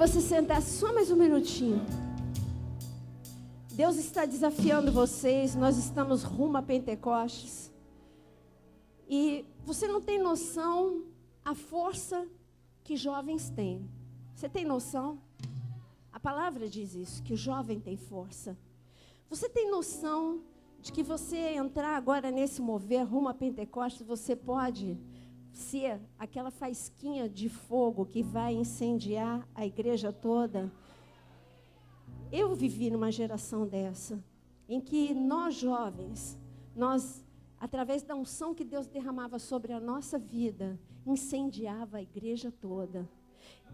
Você sentar só mais um minutinho. Deus está desafiando vocês. Nós estamos rumo a Pentecostes. E você não tem noção a força que jovens têm. Você tem noção? A palavra diz isso, que o jovem tem força. Você tem noção de que você entrar agora nesse mover rumo a Pentecostes, você pode ser aquela faísquinha de fogo que vai incendiar a igreja toda? Eu vivi numa geração dessa, em que nós jovens, através da unção que Deus derramava sobre a nossa vida, incendiava a igreja toda.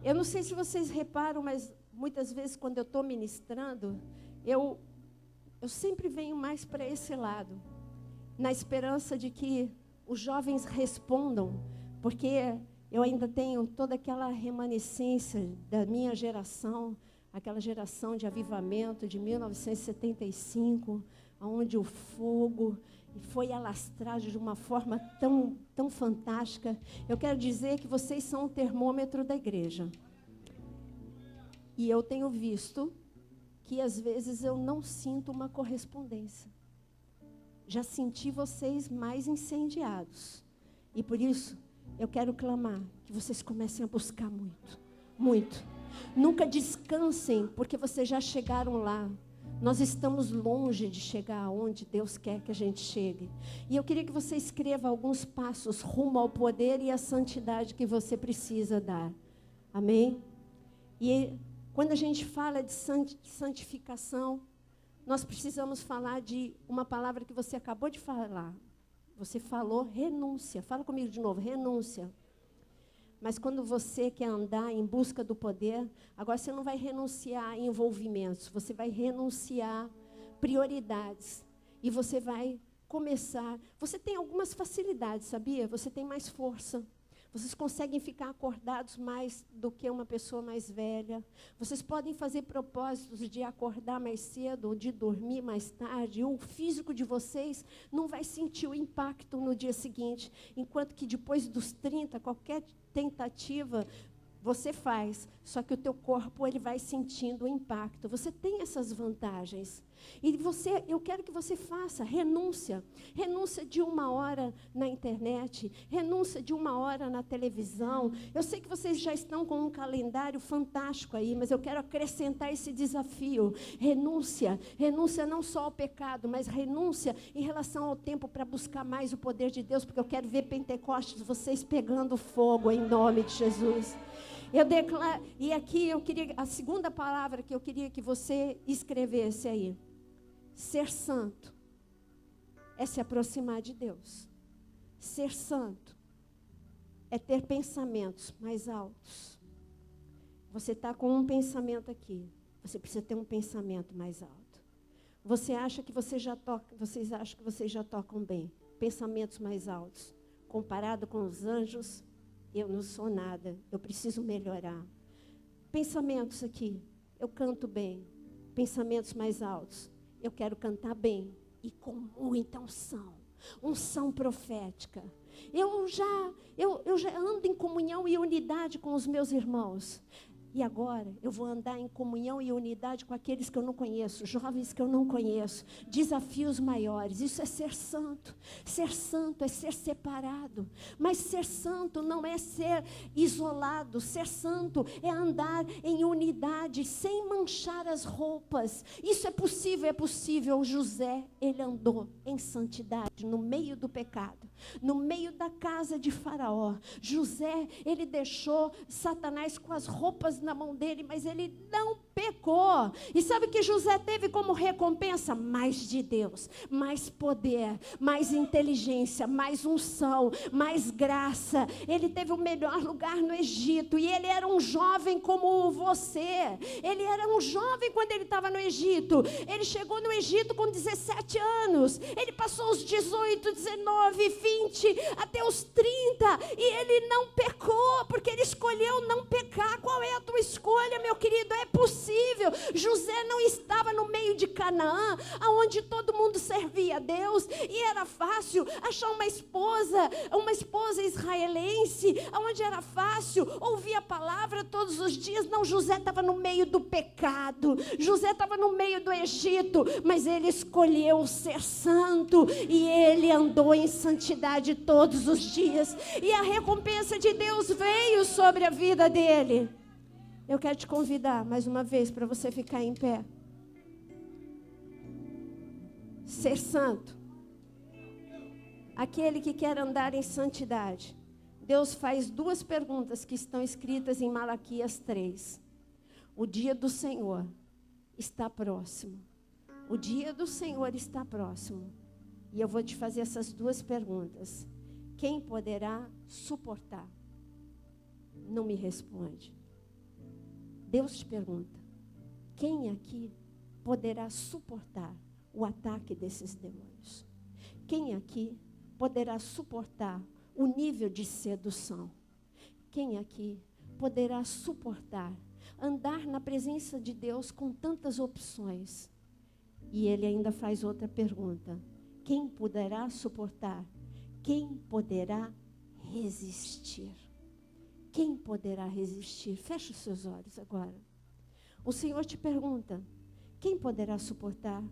Eu não sei se vocês reparam, mas muitas vezes quando eu estou ministrando, eu sempre venho mais para esse lado, na esperança de que os jovens respondam, porque eu ainda tenho toda aquela remanescência da minha geração, aquela geração de avivamento de 1975, onde o fogo foi alastrado de uma forma tão fantástica. Eu quero dizer que vocês são o termômetro da igreja. E eu tenho visto que às vezes eu não sinto uma correspondência. Já senti vocês mais incendiados. E por isso, eu quero clamar que vocês comecem a buscar muito, muito. Nunca descansem, porque vocês já chegaram lá. Nós estamos longe de chegar aonde Deus quer que a gente chegue. E eu queria que você escreva alguns passos rumo ao poder e à santidade que você precisa dar. Amém? E quando a gente fala de santificação, nós precisamos falar de uma palavra que você acabou de falar. Você falou renúncia. Fala comigo de novo, renúncia. Mas quando você quer andar em busca do poder, agora você não vai renunciar a envolvimentos, você vai renunciar a prioridades. E você vai começar. Você tem algumas facilidades, sabia? Você tem mais força. Vocês conseguem ficar acordados mais do que uma pessoa mais velha. Vocês podem fazer propósitos de acordar mais cedo ou de dormir mais tarde. O físico de vocês não vai sentir o impacto no dia seguinte. Enquanto que depois dos 30, qualquer tentativa você faz, só que o teu corpo ele vai sentindo o impacto. Você tem essas vantagens. E eu quero que você faça renúncia. Renúncia de 1 hora na internet, renúncia de 1 hora na televisão. Eu sei que vocês já estão com um calendário fantástico aí, mas eu quero acrescentar esse desafio. Renúncia. Renúncia não só ao pecado, mas renúncia em relação ao tempo para buscar mais o poder de Deus, porque eu quero ver Pentecostes, vocês pegando fogo em nome de Jesus. Eu declaro, e aqui a segunda palavra que eu queria que você escrevesse aí. Ser santo é se aproximar de Deus. Ser santo é ter pensamentos mais altos. Você está com um pensamento aqui, você precisa ter um pensamento mais alto. Vocês acham que vocês já tocam bem? Pensamentos mais altos. Comparado com os anjos, eu não sou nada, eu preciso melhorar. Pensamentos aqui, eu canto bem. Pensamentos mais altos, eu quero cantar bem e com muita unção profética. Eu já ando em comunhão e unidade com os meus irmãos. E agora eu vou andar em comunhão e unidade com aqueles que eu não conheço, jovens que eu não conheço, desafios maiores. Isso é ser santo. Ser santo é ser separado. Mas ser santo não é ser isolado. Ser santo é andar em unidade, sem manchar as roupas. Isso é possível, é possível. José, ele andou em santidade, no meio do pecado, no meio da casa de Faraó. José, ele deixou Satanás com as roupas na mão dele, mas ele não pecou. E sabe o que José teve como recompensa? Mais de Deus, mais poder, mais inteligência, mais unção, mais graça. Ele teve o melhor lugar no Egito, e ele era um jovem como você. Ele era um jovem quando ele estava no Egito. Ele chegou no Egito com 17 anos, ele passou os 18, 19, 20, até os 30, e ele não pecou, porque ele escolheu não pecar. Qual é a tua escolha, meu querido? É possível. José não estava no meio de Canaã, onde todo mundo servia a Deus, e era fácil achar uma esposa israelense, onde era fácil ouvir a palavra todos os dias. Não, José estava no meio do pecado, José estava no meio do Egito, mas ele escolheu ser santo, e ele andou em santidade todos os dias, e a recompensa de Deus veio sobre a vida dele. Eu quero te convidar mais uma vez para você ficar em pé. Ser santo. Aquele que quer andar em santidade. Deus faz 2 perguntas que estão escritas em Malaquias 3. O dia do Senhor está próximo. O dia do Senhor está próximo. E eu vou te fazer essas 2 perguntas. Quem poderá suportar? Não me responde. Deus te pergunta, quem aqui poderá suportar o ataque desses demônios? Quem aqui poderá suportar o nível de sedução? Quem aqui poderá suportar andar na presença de Deus com tantas opções? E ele ainda faz outra pergunta, quem poderá suportar? Quem poderá resistir? Quem poderá resistir? Feche os seus olhos agora. O Senhor te pergunta, quem poderá suportar?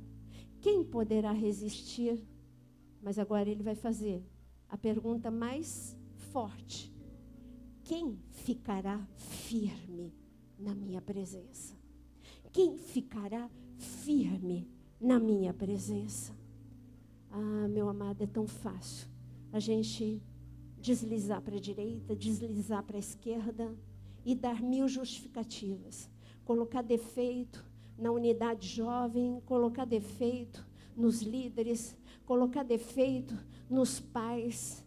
Quem poderá resistir? Mas agora Ele vai fazer a pergunta mais forte. Quem ficará firme na minha presença? Quem ficará firme na minha presença? Ah, meu amado, é tão fácil a gente deslizar para a direita, deslizar para a esquerda e dar 1000 justificativas. Colocar defeito na unidade jovem, colocar defeito nos líderes, colocar defeito nos pais.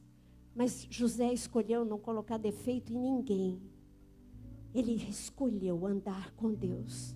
Mas José escolheu não colocar defeito em ninguém. Ele escolheu andar com Deus.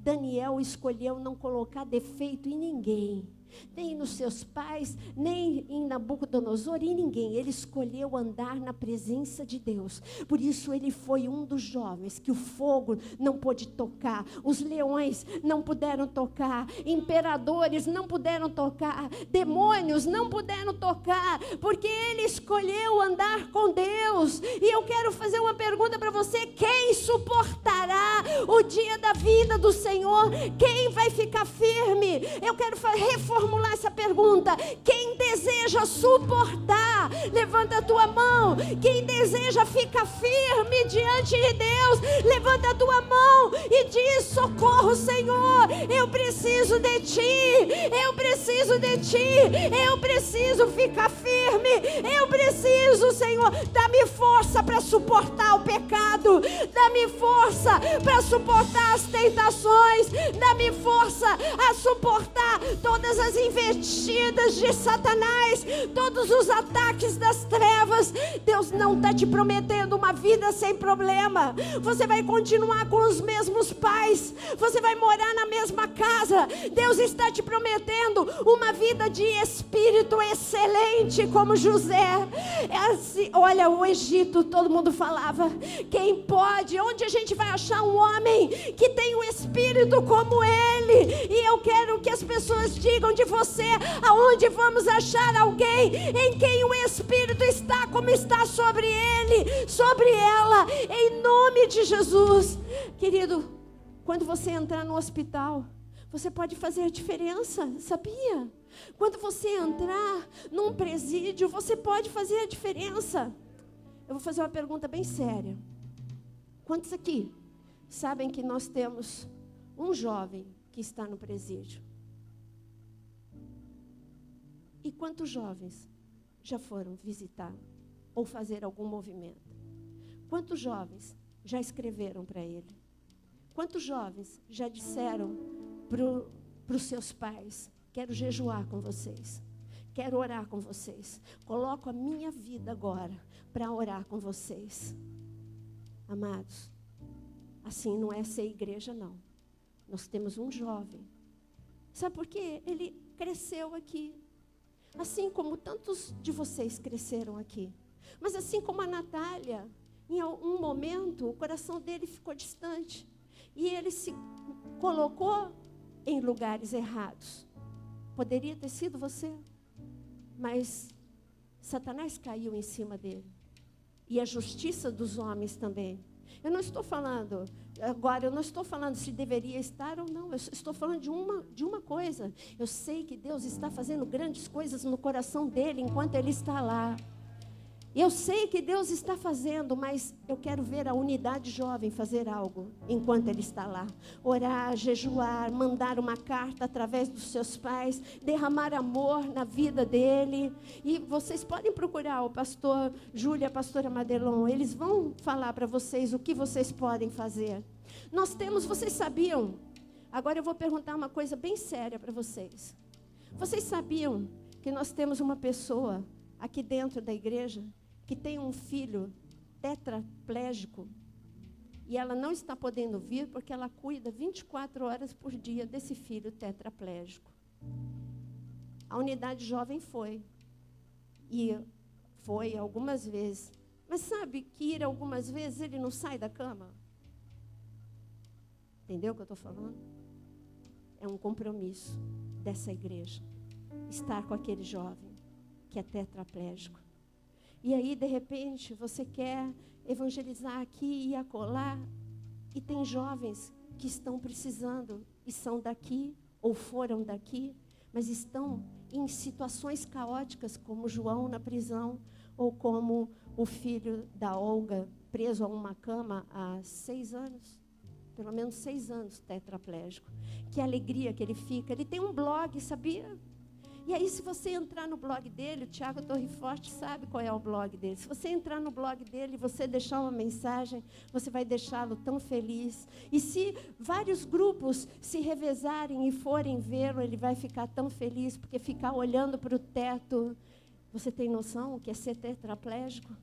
Daniel escolheu não colocar defeito em ninguém. Nem nos seus pais, nem em Nabucodonosor, em ninguém. Ele escolheu andar na presença de Deus. Por isso ele foi um dos jovens que o fogo não pôde tocar, os leões não puderam tocar, imperadores não puderam tocar, demônios não puderam tocar, porque ele escolheu andar com Deus. E eu quero fazer uma pergunta para você: quem suportará o dia da vida do Senhor? Quem vai ficar firme? Eu quero reformular essa pergunta. Quem deseja suportar, levanta a tua mão. Quem deseja ficar firme diante de Deus, levanta a tua mão e diz: socorro, Senhor, eu preciso de ti, eu preciso de ti, eu preciso ficar firme, eu preciso, Senhor, dá-me força para suportar o pecado, dá-me força para suportar as tentações, dá-me força a suportar todas as investidas de Satanás, todos os ataques das trevas. Deus não está te prometendo uma vida sem problema. Você vai continuar com os mesmos pais, você vai morar na mesma casa. Deus está te prometendo uma vida de espírito excelente, como José. Assim, olha, o Egito, todo mundo falava: quem pode, onde a gente vai achar um homem que tem um espírito como ele? E eu quero que as pessoas digam de você: aonde vamos achar alguém em quem o Espírito está como está sobre ele, sobre ela, em nome de Jesus. Querido, quando você entrar no hospital, você pode fazer a diferença, sabia? Quando você entrar num presídio, você pode fazer a diferença. Eu vou fazer uma pergunta bem séria. Quantos aqui sabem que nós temos um jovem que está no presídio? E quantos jovens já foram visitar ou fazer algum movimento? Quantos jovens já escreveram para ele? Quantos jovens já disseram para os seus pais: quero jejuar com vocês, quero orar com vocês, coloco a minha vida agora para orar com vocês? Amados, assim não é ser igreja, não. Nós temos um jovem. Sabe por quê? Ele cresceu aqui. Assim como tantos de vocês cresceram aqui. Mas assim como a Natália, em algum momento, o coração dele ficou distante. E ele se colocou em lugares errados. Poderia ter sido você. Mas Satanás caiu em cima dele. E a justiça dos homens também. Eu não estou falando, agora, eu não estou falando se deveria estar ou não. Eu estou falando de uma coisa. Eu sei que Deus está fazendo grandes coisas no coração dele enquanto ele está lá. Eu sei que Deus está fazendo, mas eu quero ver a unidade jovem fazer algo enquanto ele está lá. Orar, jejuar, mandar uma carta através dos seus pais, derramar amor na vida dele. E vocês podem procurar o pastor Júlia, a pastora Madelon. Eles vão falar para vocês o que vocês podem fazer. Nós temos, vocês sabiam? Agora eu vou perguntar uma coisa bem séria para vocês. Vocês sabiam que nós temos uma pessoa aqui dentro da igreja que tem um filho tetraplégico e ela não está podendo vir porque ela cuida 24 horas por dia desse filho tetraplégico? A unidade jovem foi. E foi algumas vezes. Mas sabe que ir algumas vezes ele não sai da cama? Entendeu o que eu estou falando? É um compromisso dessa igreja. Estar com aquele jovem que é tetraplégico. E aí, de repente, você quer evangelizar aqui e acolá, e tem jovens que estão precisando, e são daqui, ou foram daqui, mas estão em situações caóticas, como João na prisão, ou como o filho da Olga, preso a uma cama há 6 anos, pelo menos 6 anos, tetraplégico. Que alegria que ele fica. Ele tem um blog, sabia? E aí, se você entrar no blog dele, o Tiago Torreforte sabe qual é o blog dele. Se você entrar no blog dele e você deixar uma mensagem, você vai deixá-lo tão feliz. E se vários grupos se revezarem e forem vê-lo, ele vai ficar tão feliz, porque ficar olhando para o teto Você tem noção o que é ser tetraplégico?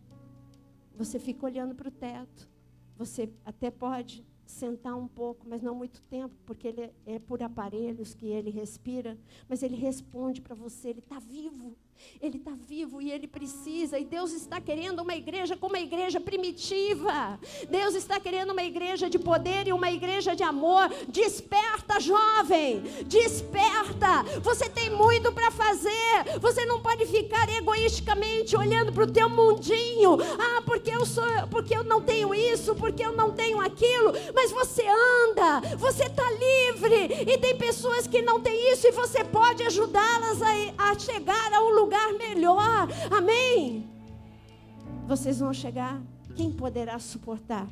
Você fica olhando para o teto. Você até pode sentar um pouco, mas não muito tempo, porque ele é por aparelhos que ele respira, mas ele responde para você, ele está vivo. Ele está vivo e ele precisa. E Deus está querendo uma igreja como uma igreja primitiva. Deus está querendo uma igreja de poder e uma igreja de amor. Desperta, jovem. Desperta. Você tem muito para fazer. Você não pode ficar egoisticamente olhando para o teu mundinho. Ah, porque eu não tenho isso, porque eu não tenho aquilo. Mas você anda. Você está livre. E tem pessoas que não têm isso e você pode ajudá-las a chegar a um lugar melhor, amém? Vocês vão chegar, quem poderá suportar?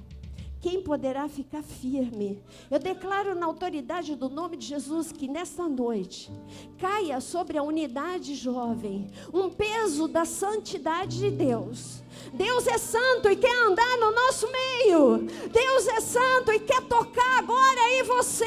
Quem poderá ficar firme? Eu declaro na autoridade do nome de Jesus que nesta noite caia sobre a unidade jovem um peso da santidade de Deus. Deus é santo e quer andar no nosso meio. Deus é santo e quer tocar agora em você.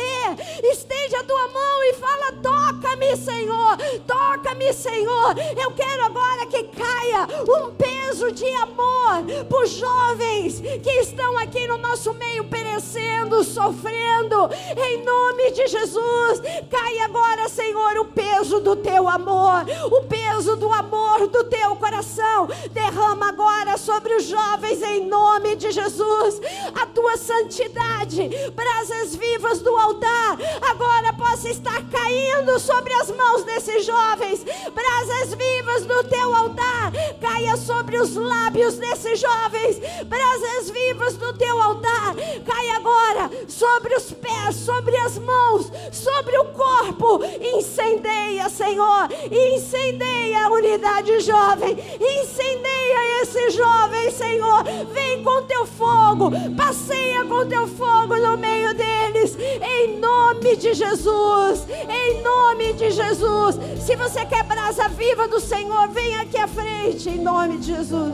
Estende a tua mão e fala: toca-me, Senhor. Toca-me, Senhor. Eu quero agora que caia um peso de amor por jovens que estão aqui no nosso meio perecendo, sofrendo. Em nome de Jesus, caia agora, Senhor, o peso do teu amor, o peso do amor do teu coração. Derrama agora sobre os jovens em nome de Jesus a tua santidade, brasas vivas do altar agora possa estar caindo sobre as mãos desses jovens, brasas vivas do teu altar, caia sobre os lábios desses jovens, brasas vivas do teu altar, caia agora sobre os pés, sobre as mãos, sobre o corpo. Incendeia, Senhor, incendeia a unidade jovem, incendeia esse jovem, Senhor. Vem com teu fogo, passeia com teu fogo no meio deles, em nome de Jesus, em nome de Jesus. Se você quer brasa viva do Senhor, vem aqui à frente, em nome de Jesus.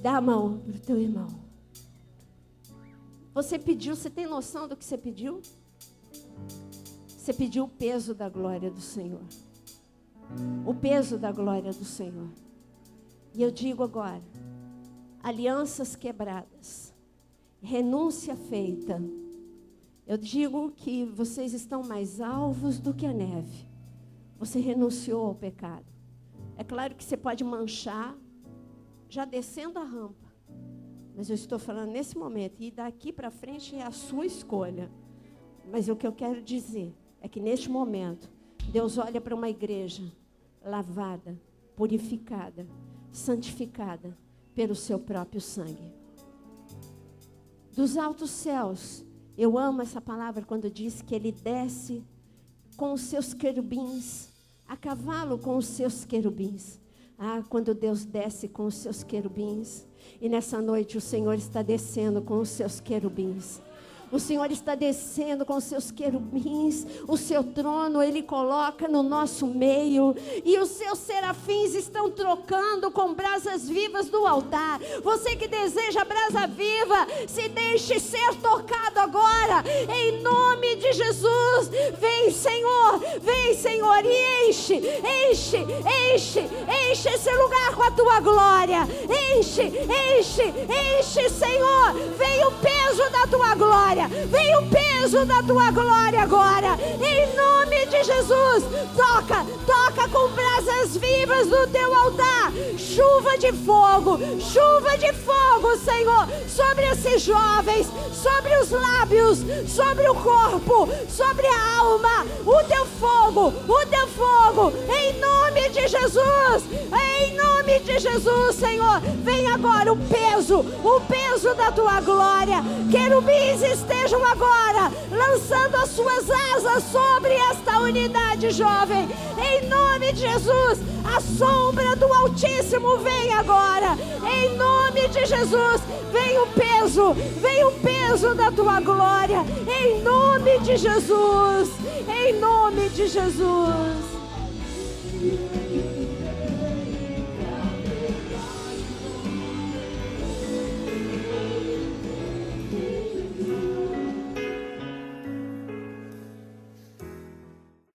Dá a mão para o teu irmão. Você pediu, você tem noção do que você pediu? Você pediu o peso da glória do Senhor. O peso da glória do Senhor. E eu digo agora, alianças quebradas, renúncia feita. Eu digo que vocês estão mais alvos do que a neve. Você renunciou ao pecado. É claro que você pode manchar, já descendo a rampa. Mas eu estou falando nesse momento, e daqui para frente é a sua escolha. Mas o que eu quero dizer é que neste momento, Deus olha para uma igreja lavada, purificada, santificada pelo seu próprio sangue. Dos altos céus, eu amo essa palavra quando diz que ele desce com os seus querubins, a cavalo com os seus querubins. Ah, quando Deus desce com os seus querubins, e nessa noite o Senhor está descendo com os seus querubins. O Senhor está descendo com os seus querubins, o seu trono Ele coloca no nosso meio, e os seus serafins estão trocando com brasas vivas do altar. Você que deseja brasa viva, se deixe ser tocado agora, em nome de Jesus. Vem, Senhor, e enche esse lugar com a tua glória. Enche, Senhor. Vem o peso da tua glória. Vem o peso da tua glória agora, em nome de Jesus. Toca com brasas vivas no teu altar. Chuva de fogo, Senhor, sobre esses jovens, sobre os lábios, sobre o corpo, sobre a alma. O teu fogo, em nome de de Jesus, em nome de Jesus, Senhor, vem agora o peso da tua glória. Querubins estejam agora lançando as suas asas sobre esta unidade jovem, em nome de Jesus. A sombra do Altíssimo vem agora, em nome de Jesus. Vem o peso da tua glória, em nome de Jesus, em nome de Jesus.